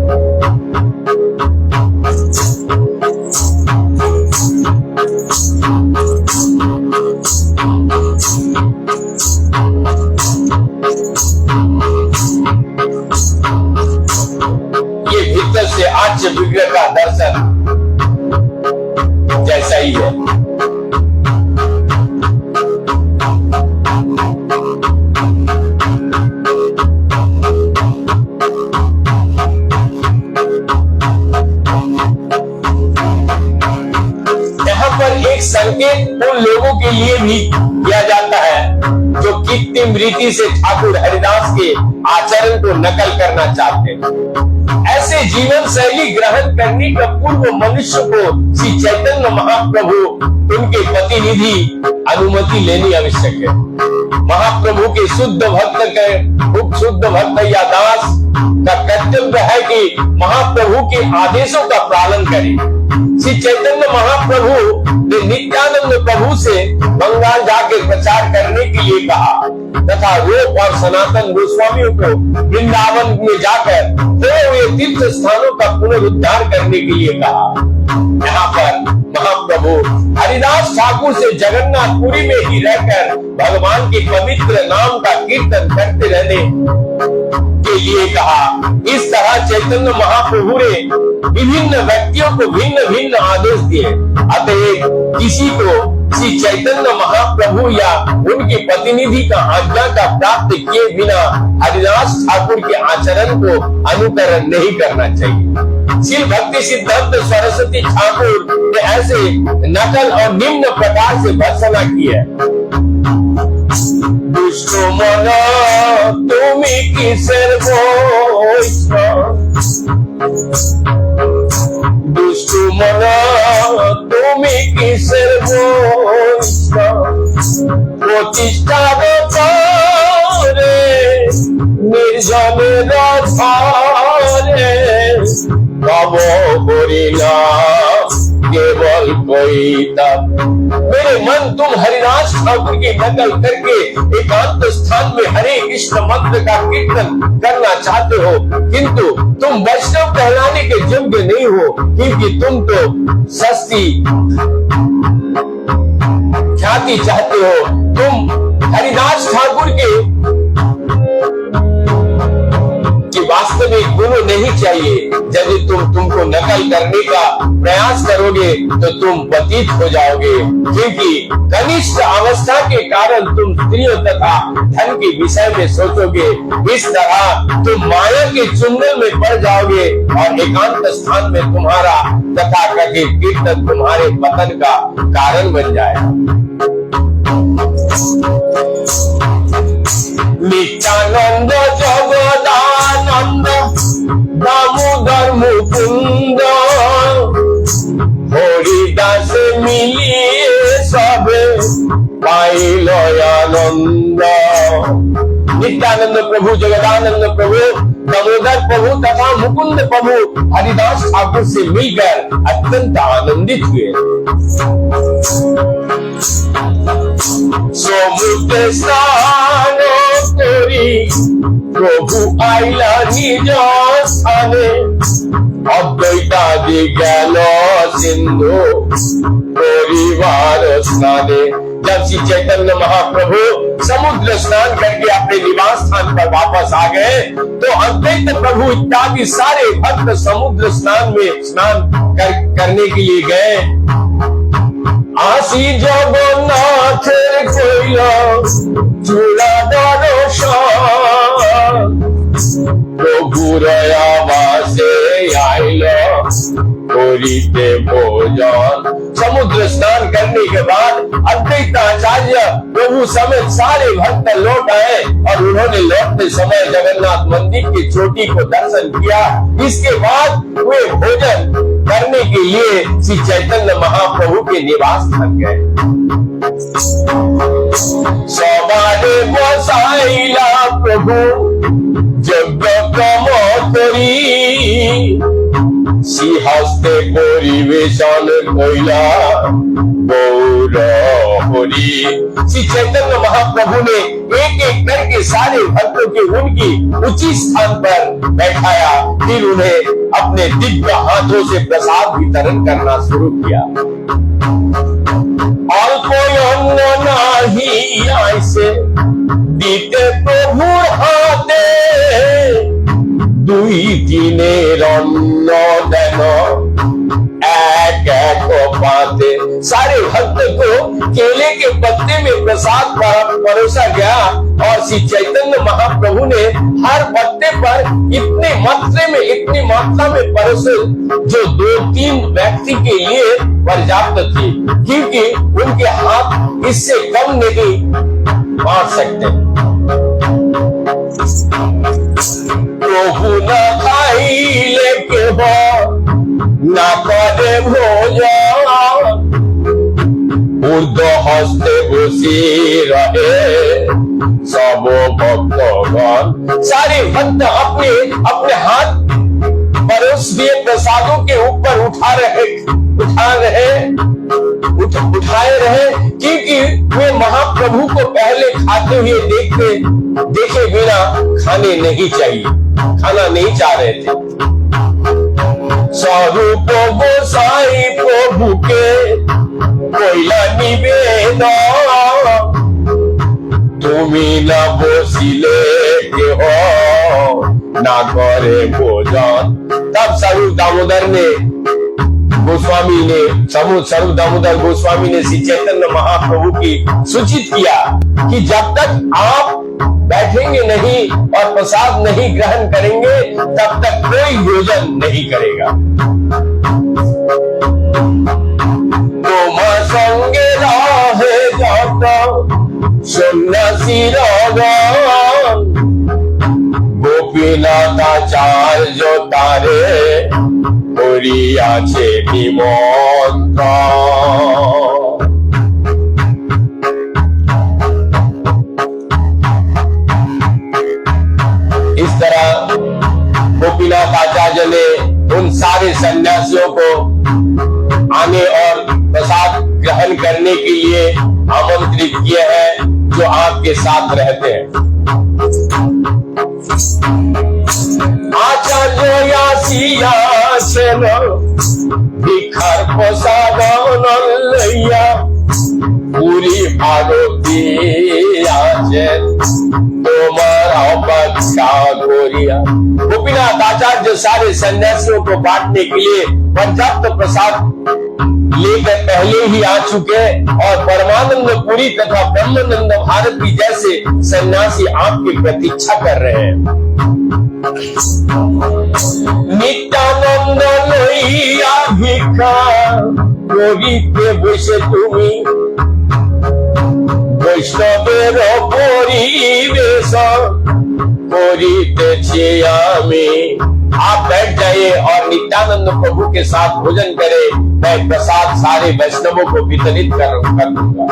ये भीतर से आच्य विग्रह का दर्शन जैसा ही है। संकेत उन लोगों के लिए भी किया जाता है जो कृत्रिम रीति से ठाकुर हरिदास के आचरण को नकल करना चाहते हैं। ऐसे जीवन शैली ग्रहण करने का पूर्व मनुष्य को श्री चैतन्य महाप्रभु उनके प्रतिनिधि अनुमति लेनी आवश्यक है। महाप्रभु के शुद्ध भक्त या दास का कर्तव्य है कि महाप्रभु के आदेशों का पालन करें। श्री चैतन्य महाप्रभु ने नित्यानंद प्रभु से बंगाल जाकर प्रचार करने के लिए कहा तथा रूप और सनातन गोस्वामियों को वृंदावन में जाकर खोए हुए तीर्थ स्थानों का पुनरुद्धार करने के लिए कहा। यहाँ पर महाप्रभु हरिदास ठाकुर से जगन्नाथपुरी में ही रहकर भगवान के पवित्र नाम का कीर्तन करते रहने के लिए कहा। इस तरह चैतन्य महाप्रभु ने विभिन्न व्यक्तियों को भिन्न भिन्न आदेश दिए। अतः किसी को श्री चैतन्य महाप्रभु या उनके प्रतिनिधि का आज्ञा का प्राप्त किए बिना हरिदास ठाकुर के आचरण को अनुकरण नहीं करना चाहिए। श्री भक्ति सिद्धांत सरस्वती ठाकुर ने ऐसे नकल और निम्न प्रकार से भर्त्सना की है। दुष्ट मन तुमी किसेर बोइछो, दुष्ट मन तुमी किसेर बोइछो, प्रतिष्ठार करे निर्जनेर घरे तब हरिनाम केवल कविता। मेरे मन तुम हरिदास ठाकुर की नकल करके एकांत स्थान में हरे कृष्ण मंत्र का कीर्तन करना चाहते हो, किंतु तुम वैष्णव कहलाने के योग्य नहीं हो, क्योंकि तुम तो सस्ती ख्याति चाहते हो। तुम हरिदास ठाकुर के वास्तविक गुरु नहीं चाहिए। यदि तुमको नकल करने का प्रयास करोगे तो तुम पतित हो जाओगे, क्योंकि कनिष्ठ अवस्था के कारण तुम स्त्रियों तथा धन के विषय में सोचोगे। इस तरह तुम माया के चुंगल में पड़ जाओगे और एकांत स्थान में तुम्हारा तथा कथित कीर्तन तुम्हारे पतन का कारण बन जाएगा। नित्यानंद जगदानंद दामोदर मुकुंद हरिदास मिलिए सबे आनंद। नित्यानंद प्रभु, जगदानंद प्रभु, दामोदर प्रभु तथा मुकुंद प्रभु हरिदास ठाकुर से मिलकर अत्यंत आनंदित हुए। সমুদ্র স্নান করি প্রভু আইলা নিজ স্থানে, অদ্বৈতাদি গেল সিন্ধু পরিবার স্নানে। जब श्री चैतन्य महाप्रभु समुद्र स्नान करके अपने निवास स्थान पर वापस आ गए तो अद्वैत प्रभु इत्यादि सारे भक्त समुद्र स्नान में स्नान करने के लिए गए। आशी जगन्नाथेर कइल चूड़ा दर्शन, प्रभुर आवासे आइल करिते भोजन। समुद्र स्नान करने के बाद अद्वैताचार्य प्रभु समेत सारे भक्त लौट आए और उन्होंने लौटते समय जगन्नाथ मंदिर की चोटी को दर्शन किया। इसके बाद वे भोजन करने के लिए श्री चैतन्य महाप्रभु के निवास स्थान गए। सबारे बसाइला प्रभु यज्ञ क्रम करी, सिंहस्ते परिवेशन कइला गौर हरि। श्री चैतन्य महाप्रभु ने एक एक करके सारे भक्तों के उनकी उचित स्थान पर बैठाया, फिर उन्हें अपने दिव्य हाथों से प्रसाद वितरण करना शुरू किया। अल्प अन्न नाही आइसे दीते प्रभुर हाथे, दुई दिनेर अन्न देन एक एक पाते। सारे भक्त को केले के पत्ते में प्रसाद परोसा गया और श्री चैतन्य महाप्रभु ने हर पत्ते पर इतनी मात्रा में परोसे जो 2-3 व्यक्ति के लिए पर्याप्त थी, क्योंकि उनके हाथ इससे कम नहीं बांट सकते। प्रभु न खाइले के न करे भोजन, ऊर्ध हस्ते बसी रहे सब भक्तगण। सारे भक्त अपने अपने हाथ परोस दिए प्रसादों के ऊपर उठाए रहे, क्योंकि वे महाप्रभु को पहले खाते हुए देखे बिना खाना नहीं चाह रहे थे। स्वरूप गोसाई प्रभु के कोइला निवेदन, तुमी न बसिले के हो ना करे भोजन। तब स्वरूप दामोदर गोस्वामी ने श्री चैतन्य महाप्रभु की सूचित किया कि जब तक आप बैठेंगे नहीं और प्रसाद नहीं ग्रहण करेंगे तब तक कोई भोजन नहीं करेगा। तुम संगे रहे जत सन्यासी रगन, गोपीनाथ आचार्य तारे करियाछे निमंत्रण। इस तरह गोपीनाथ आचार्य ने उन सारे सन्यासियों को आने और प्रसाद ग्रहण करने के लिए आमंत्रित किए हैं जो आपके साथ रहते हैं। आचार्य आसियाছেন ভিক্ষার প্রসাদ লইয়া, পুরী ভারতী আছেন তোমার অপেক্ষা করিয়া। गोपीनाथ आचार्य सारे सन्यासियों को बांटने के लिए पर्याप्त प्रसाद लेकर पहले ही आ चुके और परमानंद पुरी तथा ब्रह्मानंद भारती जैसे सन्यासी आपकी प्रतीक्षा कर रहे हैं। नित्यानंद लइया भिक्षा करिते बसे तुमी, वैष्णवेर परिवेश करितेछि आमी। आप बैठ जाइए और नित्यानंद प्रभु के साथ भोजन करें, मैं प्रसाद सारे वैष्णवों को वितरित कर दूंगा।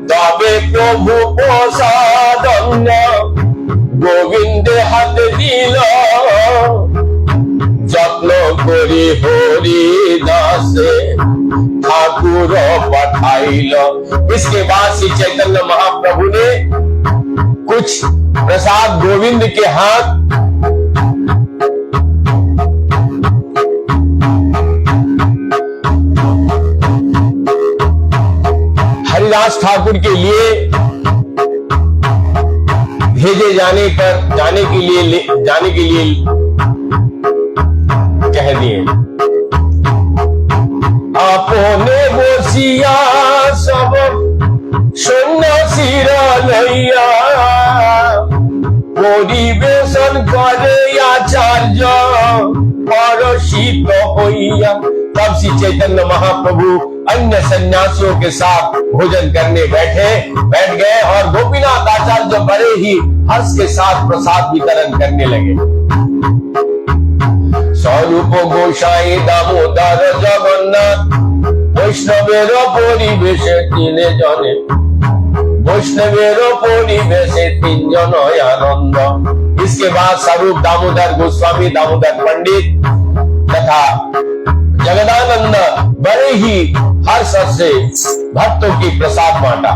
तो পাবে প্রভু প্রসাদন্য গোবিন্দে হাত দিল যত্ন করি हरि दासे ठाकुर पठाइल। इसके बाद श्री चैतन्य महाप्रभु ने कुछ प्रसाद गोविंद के हाथ हरिदास ठाकुर के लिए भेजे जाने के लिए कह दिए। अपने बोसिया सब सन्यासीर लैया परिवेशन करे आचार्य परसित होइया। तब श्री चैतन्य महाप्रभु अन्य सन्यासियों के साथ भोजन करने बैठ गए और गोपीनाथ आचार्य बड़े ही हर्ष के साथ प्रसाद वितरण करने लगे। स्वरूप गोसाई दामोदर जगन्नाथ वैष्णवेर परिवेशे तीने जने वैष्णवेर परिवेशे तीन जन आनंद। इसके बाद स्वरूप दामोदर गोस्वामी दामोदर पंडित तथा जगदानंद बड़े ही हर्ष से भक्तों की प्रसाद बांटा।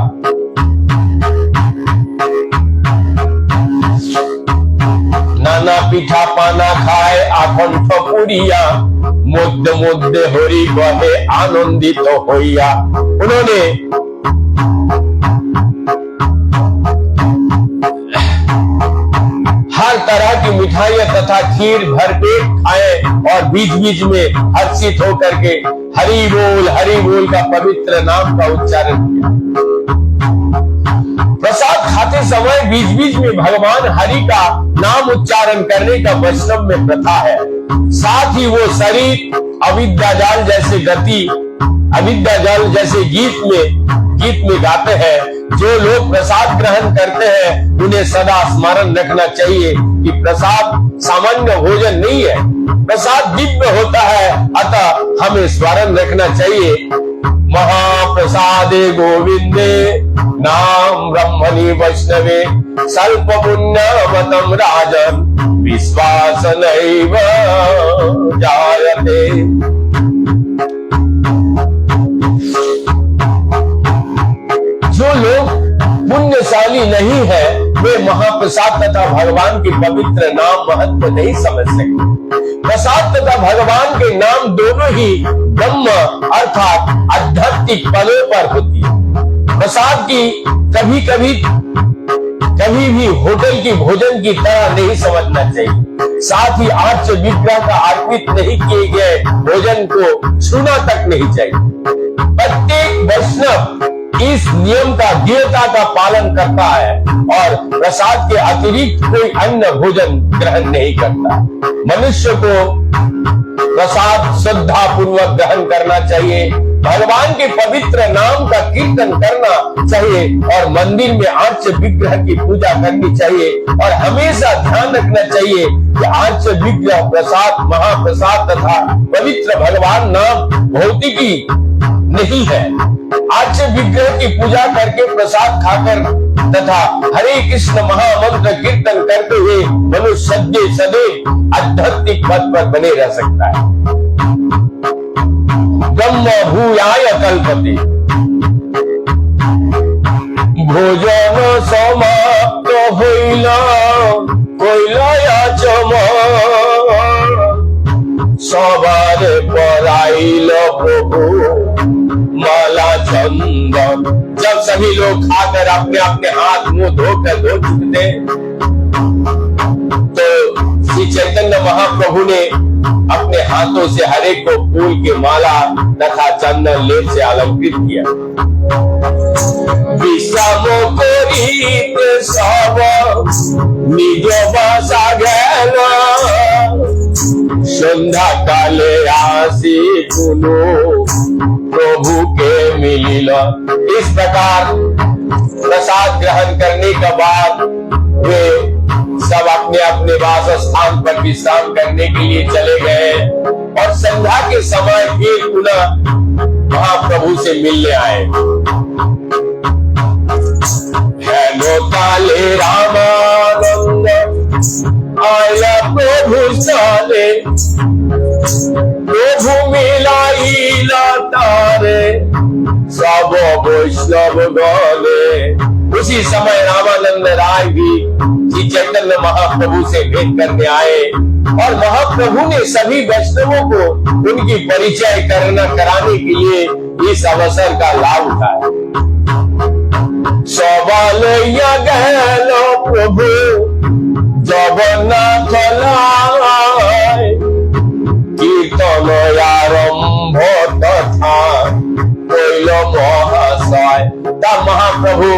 नाना पिठा पाना खाए आकंठ पुरिया मध्य मध्य हरि बहे आनंदित होइया। उन्होंने हर तरह की मिठाइयां तथा खीर भरपेट खाए और बीच बीच में हर्षित होकर के हरि बोल का पवित्र नाम का उच्चारण किया। प्रसाद खाते समय बीच बीच में भगवान हरि का नाम उच्चारण करने का वैष्णव में प्रथा है। साथ ही वो शरीर अविद्या जाल जैसे गीत में गाते हैं। जो लोग प्रसाद ग्रहण करते हैं उन्हें सदा स्मरण रखना चाहिए कि प्रसाद सामान्य भोजन नहीं है, प्रसाद दिव्य होता है। अतः हमें स्मरण रखना चाहिए महाप्रसादे गोविंदे नाम ब्रह्मणि वैष्णवे स्वल्प पुण्यमतम राजन विश्वास नैव जायते। जो लोग पुण्यशाली नहीं है वे महाप्रसाद तथा भगवान के पवित्र नाम महत्व नहीं समझ सकते। प्रसाद तथा भगवान के नाम दोनों ही ब्रह्म अर्थात आध्यात्मिक पदों पर होती है। प्रसाद की कभी भी होटल की भोजन की तरह नहीं समझना चाहिए। साथ ही आर्च विग्रह का अर्पित नहीं किए गए भोजन को छूना तक नहीं चाहिए। प्रत्येक वैष्णव इस नियम का दृढ़ता का पालन करता है और प्रसाद के अतिरिक्त कोई अन्य भोजन ग्रहण नहीं करता। मनुष्य को प्रसाद श्रद्धा पूर्वक ग्रहण करना चाहिए, भगवान के पवित्र नाम का कीर्तन करना चाहिए और मंदिर में आर्च विग्रह की पूजा करनी चाहिए। और हमेशा ध्यान रखना चाहिए कि आर्च विग्रह प्रसाद महाप्रसाद तथा पवित्र भगवान नाम भौतिकी नहीं है। आर्च विग्रह की पूजा करके प्रसाद खाकर तथा हरे कृष्ण महामंत्र कीर्तन करते हुए मनुष्य सदैव आध्यात्मिक पद पर बने रह सकता है। ब्रह्म भूयाय कल्पते भोजन समाप्त हईल सवार पराइल प्रभु माला चंदन। जब सभी लोग खाकर अपने अपने हाथ मुंह धो चुके तो श्री चैतन्य महाप्रभु ने अपने हाथों से हरेक को फूल की माला तथा चंदन लेप से अलंकृत किया। विश्राम करिते सब निज बासा गेल संध्या काले आसी पुनो प्रभु के मिलिल। इस प्रकार प्रसाद ग्रहण करने के बाद वे सब अपने अपने वास स्थान पर विश्राम करने के लिए चले गए और संध्या के समय फिर पुनः महाप्रभु से मिलने आए। কালে রামানন্দ আয়া প্রভু চলে প্রভু মিলাইলা तारे सब वैष्णव गले। उसी समय रामानंद राय भी श्री चैतन्य महाप्रभु से भेंट करने आए और महाप्रभु ने सभी वैष्णवों को उनकी परिचय कराने के लिए इस अवसर का लाभ उठाया। सवालैया गल प्रभु जगन्नाथ लाय कीर्तन आरंभ तथा कोइल महाशय। तब महाप्रभु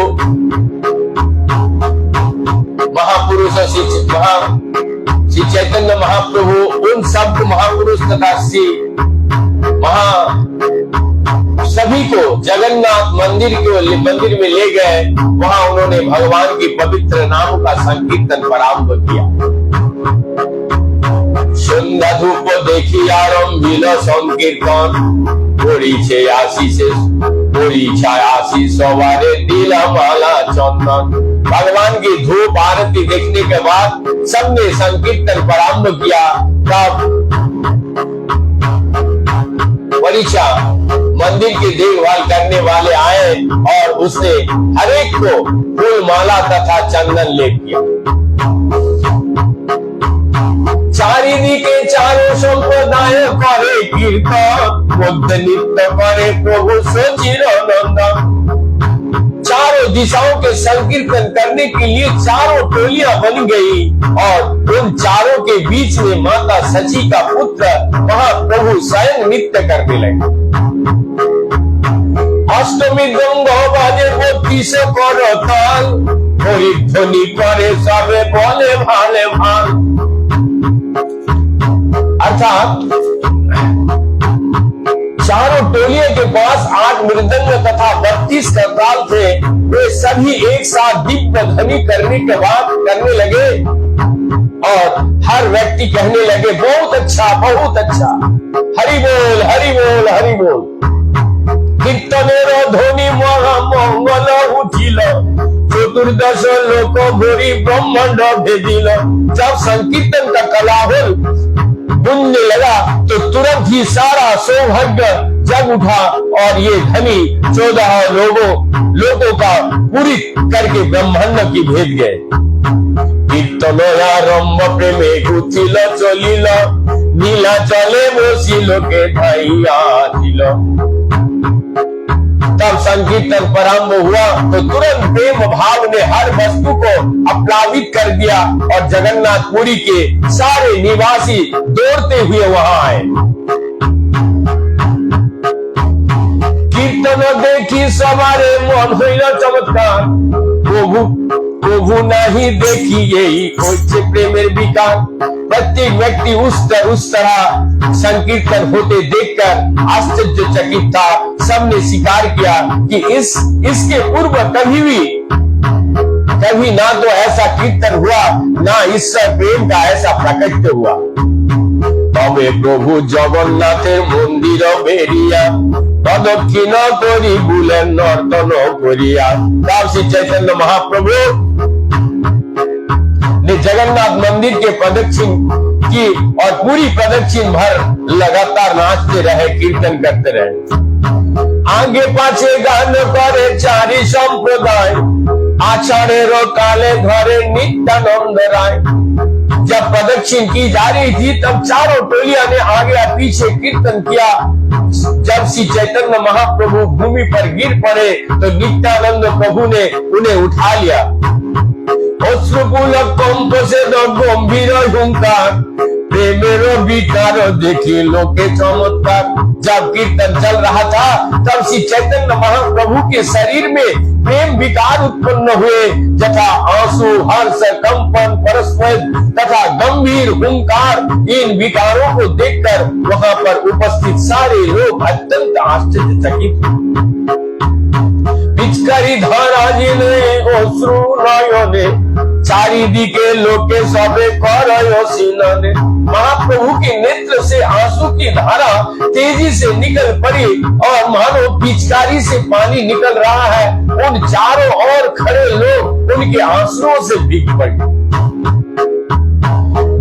महापुरुष श्री चैतन्य महाप्रभु उन सब महापुरुष तथा श्री सभी को जगन्नाथ मंदिर में ले गए। वहां उन्होंने भगवान के पवित्र नाम का संकीर्तन प्रारंभ किया। सन्ध्या धूप देखी आरंभिल संकीर्तन आशीष सवारे दिला माला चंदन। भगवान की धूप आरती देखने के बाद सबने संकीर्तन प्रारंभ किया। तब परीक्षा मंदिर की देखभाल करने वाले आए और उसने हरेक को फूल माला तथा चंदन लेप किया। चारिदिके चारों संप्रदाय करे कीर्तन बुद्ध नृत्य करे प्रभु सचिदानंद। चारों दिशाओं के संकीर्तन करने के लिए चारों टोलियां बन गई और उन चारों के बीच में माता सची का पुत्र महाप्रभु स्वयं नृत्य करने लगे। अष्टमी गंग बाजे 32 करताल हरि ध्वनि करे सबे बोले भाले भाल। अर्थात चारों टोलियों के पास 8 मृदंग तथा 32 करताल थे। वे सभी एक साथ दिव्य ध्वनि करने के बाद करने लगे और हर व्यक्ति कहने लगे बहुत अच्छा हरि बोल हरि बोल हरि बोल। कीर्तनेर ध्वनि महामंगल उठिल चतुर्दश लोक भूरि ब्रह्मांड भेदिल। जब संकीर्तन का कोलाहल गूंजने लगा तो तुरंत ही सारा सौभाग्य जग उठा और ये ध्वनि 14 लोगों का पूरी करके ब्रह्मांड की भेद गए। कीर्तन आरंभ प्रेमे घुचिल चलिल नीला चले बसिल के धाइया दिल। तब संकीर्तन प्रारंभ हुआ तो तुरंत प्रेम भाव ने हर वस्तु को आप्लावित कर दिया और जगन्नाथपुरी के सारे निवासी दौड़ते हुए वहां आए। कीर्तन देखी सवारे मन होइल चमत्कार प्रभु नहीं देखी यही होइछे प्रेमेर विकार। प्रत्येक व्यक्ति उस तरह संकीर्तन होते देखकर आश्चर्यचकित था। सबने स्वीकार किया कि इसके पूर्व कभी ना तो ऐसा कीर्तन हुआ ना ईश्वर प्रेम का ऐसा प्रकट हुआ। तबे प्रभु जगन्नाथेर मंदिर बेरिया प्रदक्षिण करी बुलेन नर्तन करिया। तब श्री चैतन्य महाप्रभु ने जगन्नाथ मंदिर के प्रदक्षिण की और पूरी प्रदक्षिण भर लगातार नाचते रहे कीर्तन करते रहे। आगे पाछे गान करे चारि संप्रदाय आचार्य काले घरे नित्यानंद राय। जब प्रदक्षिण की जा रही थी तब चारों टोलियां ने आगे और पीछे कीर्तन किया। जब श्री चैतन्य महाप्रभु भूमि पर गिर पड़े तो नित्यानंद प्रभु ने उन्हें उठा लिया। अश्रुपुल कंप से गंभीर हुंकार प्रेमेर विकार देखी लोके चमत्कार। जब कीर्तन चल रहा था तब श्री चैतन्य महाप्रभु के शरीर में प्रेम विकार उत्पन्न हुए तथा आंसू हर्ष कंपन परस्पर तथा गंभीर हुंकार। इन विकारों को देखकर वहां पर उपस्थित सारे लोग अत्यंत आश्चर्यचकित। पिचकारी धारा जिने अश्रु नयने चारिदिके लोके सबे करय सिनने। महाप्रभु के नेत्र से आंसू की धारा तेजी से निकल पड़ी और मानो पिचकारी से पानी निकल रहा है। उन चारों ओर खड़े लोग उनके आंसुओं से भीग पड़े।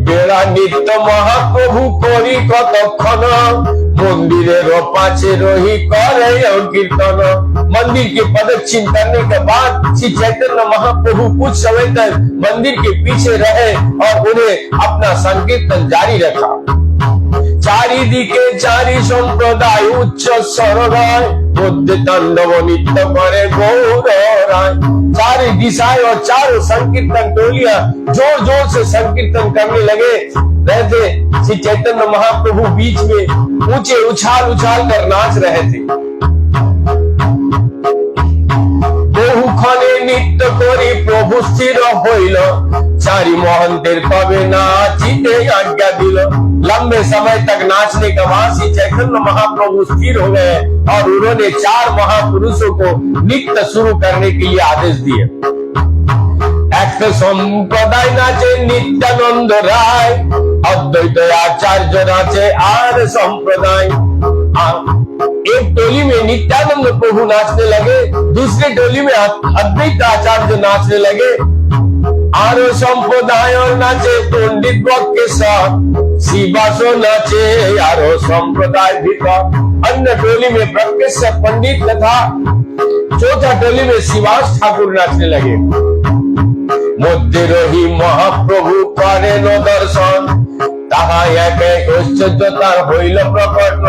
बेड़ा नित्य महाप्रभु करी कतक्षण मंदिर पाछे रही करे कीर्तन। मंदिर के प्रदक्षिण करने के बाद श्री चैतन्य महाप्रभु कुछ समय तक मंदिर के पीछे रहे और उन्हें अपना संकीर्तन जारी रखा। चारिदिके चारि संप्रदाय उच्च सरदाय मध्य तांडव नित्य करे गौराय। चार दिशाएं और चारों संकीर्तन टोलियां जोर जोर से संकीर्तन करने लगे रहते। श्री चैतन्य महाप्रभु बीच में ऊंचे उछाल उछाल कर नाच रहे थे। বহু ক্ষণে নিত্য করি প্রভু স্থির হইল চারি মহন্তের তবে নাচিতে आज्ञा दिल। लंबे समय तक नाचने के बाद श्री चैतन्य महाप्रभु स्थिर हो गए और उन्होंने चार महापुरुषों को नृत्य शुरू करने के लिए आदेश दिए। एक संप्रदाय नाचे नित्यानंद राय अद्वैत आचार्य नाचे आर संप्रदाय। एक टोली में नित्यानंद प्रभु नाचने लगे, दूसरी टोली में अद्वैत आचार्य नाचने लगे। आरो संप्रदाय नाचे पंडित के साथ शिवासो नाचे आरो संप्रदाय भीतर। अन्य टोली में प्रकृष्ट पंडित तथा चौथा टोली में शिवास ठाकुर नाचने लगे। मध्य रही महाप्रभु करे न दर्शन ताहा एक ऐश्वर्यतार होइल प्रकट।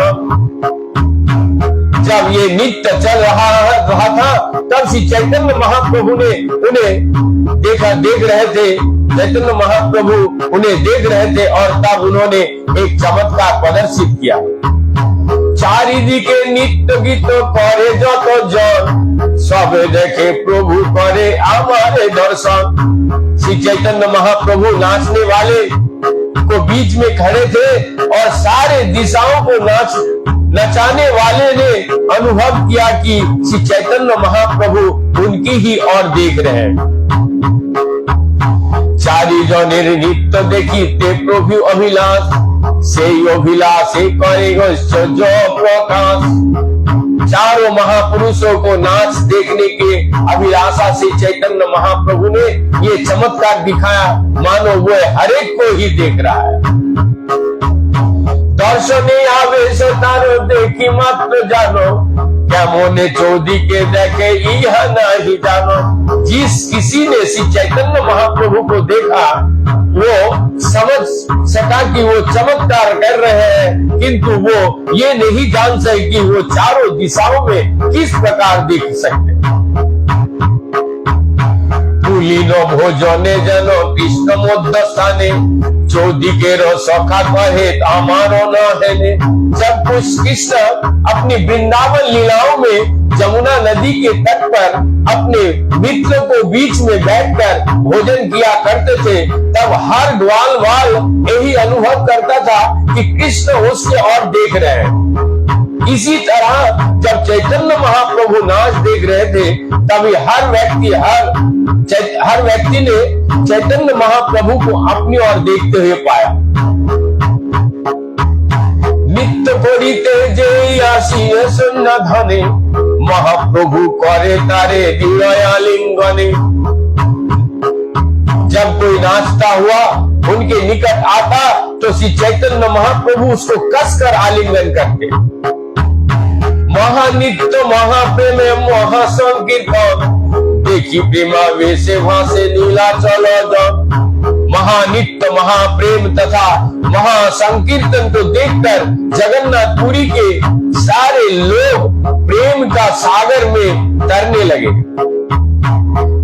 जब ये नृत्य चल रहा था तब श्री चैतन्य महाप्रभु ने उन्हें देख रहे थे। चैतन्य महाप्रभु उन्हें देख रहे थे और तब उन्होंने एक चमत्कार प्रदर्शित किया। चारिदिके नित्य गीत करे जत जन सब देखे प्रभु करे हमारे दर्शन। श्री चैतन्य महाप्रभु नाचने वाले को बीच में खड़े थे और सारे दिशाओं को नचाने वाले ने अनुभव किया कि श्री चैतन्य महाप्रभु उनकी ही ओर देख रहे हैं। चारि जनेर नृत्य देखिते प्रभु अभिलाष সেই অভিলাষে करे ऐश्वर्य प्रकाश। चारों महापुरुषों को नाच देखने के अभिलाषा से चैतन्य महाप्रभु ने ये चमत्कार दिखाया मानो वो हर एक को ही देख रहा है। दर्शने आवेश तारो देखी मात्र जानो क्या मोने चौधी के देखे यह नहीं जानो। जिस किसी ने श्री चैतन्य महाप्रभु को देखा वो समझ सका कि वो चमत्कार कर रहे हैं, किंतु वो ये नहीं जान सके कि वो चारों दिशाओं में किस प्रकार दिख सकते। তুলিল ভোজনে যেন কৃষ্ণ মধ্যস্থানে চৌদিকের সখা কহে আমারও न हेने। जब कृष्ण अपनी वृंदावन लीलाओं में जमुना नदी के तट पर अपने मित्र को बीच में बैठकर भोजन किया करते थे तब हर ग्वाल वाल यही अनुभव करता था कि कृष्ण उसके ओर देख रहे हैं। इसी तरह जब चैतन्य महाप्रभु नाच देख रहे थे तभी हर व्यक्ति ने चैतन्य महाप्रभु को अपनी ओर देखते हुए पाया। नित्य करिते जे आसिए सुन्न धने महाप्रभु करे तारे हृदय आलिंगने। जब कोई नाचता हुआ उनके निकट आता तो श्री चैतन्य महाप्रभु उसको कसकर आलिंगन करते। महानित्य महाप्रेम महासंकीर्तन देखी प्रेमा वेशे भासे नीला चलो। महानित्य महाप्रेम तथा महासंकीर्तन को देखकर जगन्नाथपुरी के सारे लोग प्रेम का सागर में तरने लगे।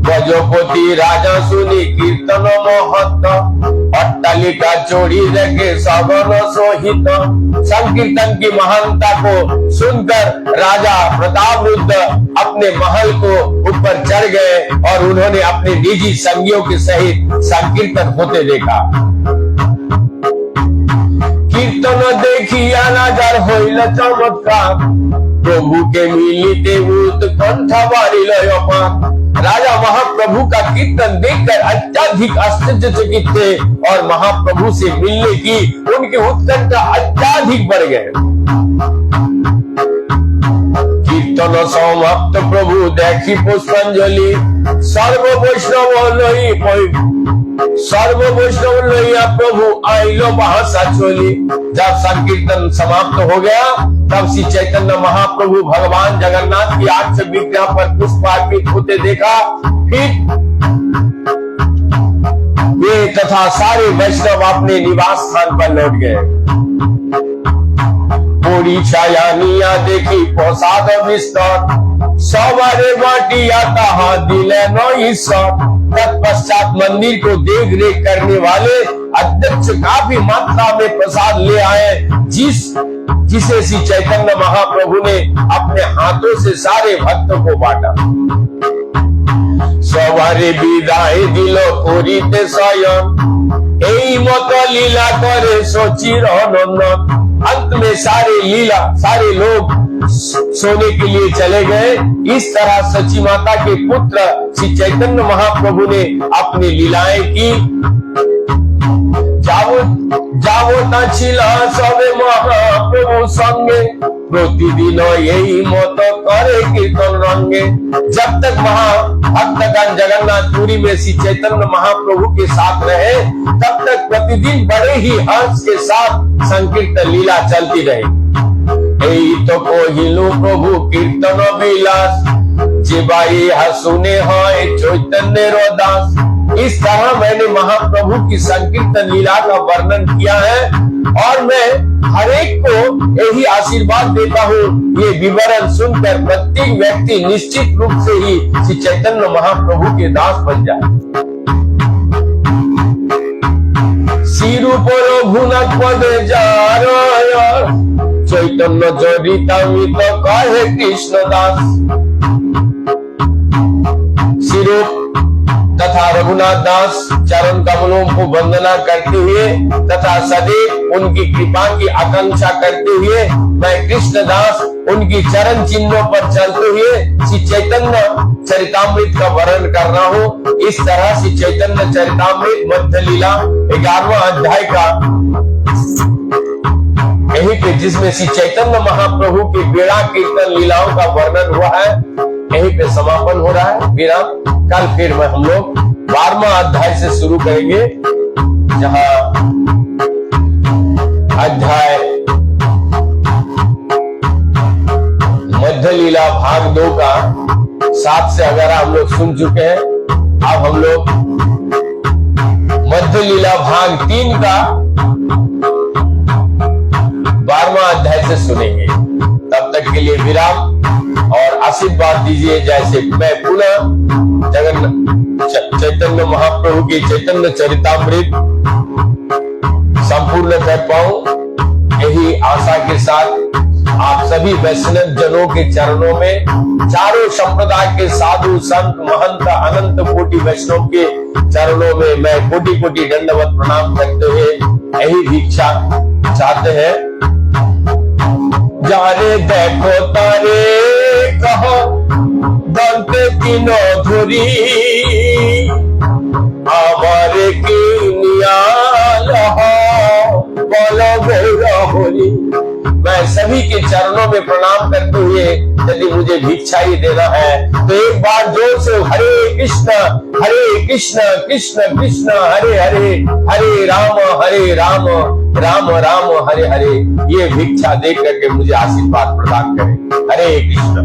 गजपति राजा सुनी कीर्तन महत्व अट्टालिका चोरी रखे सगन सोहित। संकीर्तन की महानता को सुनकर राजा प्रतापरुद्र अपने महल को ऊपर चढ़ गए और उन्होंने अपने निजी संगियों के सहित संकीर्तन होते देखा। कीर्तन देखिया नजर होइल चमत्कार प्रभु के मिलिते उत्कंठा बारिल अपार। राजा महाप्रभु का कीर्तन देखकर अत्यधिक आश्चर्यचकित थे और महाप्रभु से मिलने की उनकी उत्कंठा अत्यधिक बढ़ गए। कीर्तन समाप्त प्रभु देखी पुष्पांजलि सर्व वैष्णव लइया प्रभु आइलो भाषा चोली। जब संकीर्तन समाप्त हो गया तब श्री चैतन्य महाप्रभु भगवान जगन्नाथ की 8 विग्रह पर पुष्प अर्पित होते देखा। फिर वे तथा सारे वैष्णव अपने निवास स्थान पर लौट गए। पूरी छाया निया देखी प्रसाद विस्तार सवारे बाटिया कहा दिले नो ईश्वर। तत्पश्चात मंदिर को देख रेख करने वाले अध्यक्ष काफी मात्रा में प्रसाद ले आए जिसे श्री चैतन्य महाप्रभु ने अपने हाथों से सारे भक्तों को बांटा। सवारे विदाय दिलो करिते शयन एई मत लीला करे सचिर नंदन। अंत में सारे लोग सोने के लिए चले गए। इस तरह सची माता के पुत्र श्री चैतन्य महाप्रभु ने अपनी लीलाएं की। जावो ताछिला सबे महाप्रभु संगे प्रतिदिन यही मत करे कीर्तन रंगे। जब तक भक्तगण जगन्नाथपुरी में श्री चैतन्य महाप्रभु के साथ रहे तब तक प्रतिदिन बड़े ही हर्ष के साथ संकीर्तन लीला चलती रही। यही तो कोहिलु प्रभु कीर्तन विलास जीवाई हसुने है चैतन्य रोदास। इस तरह मैंने महाप्रभु की संकीर्तन लीला का वर्णन किया है और मैं हर एक को यही आशीर्वाद देता हूँ ये विवरण सुनकर प्रत्येक व्यक्ति निश्चित रूप से ही श्री चैतन्य महाप्रभु के दास बन जाए। सिरूप रघुनाथ पदे जार चैतन्य चरितामृत कहे कृष्णदास। सिरूप तथा रघुनाथ दास चरण कमलों को वंदना करते हुए तथा सदैव उनकी कृपा की आकांक्षा करते हुए मैं कृष्णदास उनकी चरण चिन्हों पर चलते हुए श्री चैतन्य चरितामृत का वर्णन कर रहा हूँ। इस तरह श्री चैतन्य चरितामृत मध्य लीला 11वां अध्याय का यही पे जिसमें श्री चैतन्य महाप्रभु के बेड़ा कीर्तन लीलाओं का वर्णन हुआ है यही पे समापन हो रहा है विराम। कल फिर हम लोग 12वां अध्याय से शुरू करेंगे जहां अध्याय मध्य लीला भाग 2 का 7 से 11 हम लोग सुन चुके हैं। अब हम लोग मध्य लीला भाग 3 का 12वां अध्याय से सुनेंगे। तब तक के लिए विराम और आशीर्वाद दीजिए। जैसे मैं पुनः चैतन्य महाप्रभु की चैतन्य चरितामृत संपूर्ण कर पाऊं यही आशा के साथ आप सभी वैष्णव जनों के चरणों में चारों संप्रदाय के साधु संत महंत अनंत कोटि वैष्णव के चरणों में मैं कोटि कोटि दंडवत प्रणाम करते हुए यही भिक्षा चाहते हैं। जारे देखो तारे कहो दंते तीनों धुरी हमारे की नियाल हो बोलो गौरवरी। मैं सभी के चरणों में प्रणाम करते हुए यदि मुझे भिक्षा ही देना है तो एक बार जोर से हरे कृष्ण कृष्ण कृष्ण हरे हरे हरे राम राम राम हरे हरे ये भिक्षा दे करके मुझे आशीर्वाद प्रदान करें। हरे कृष्ण।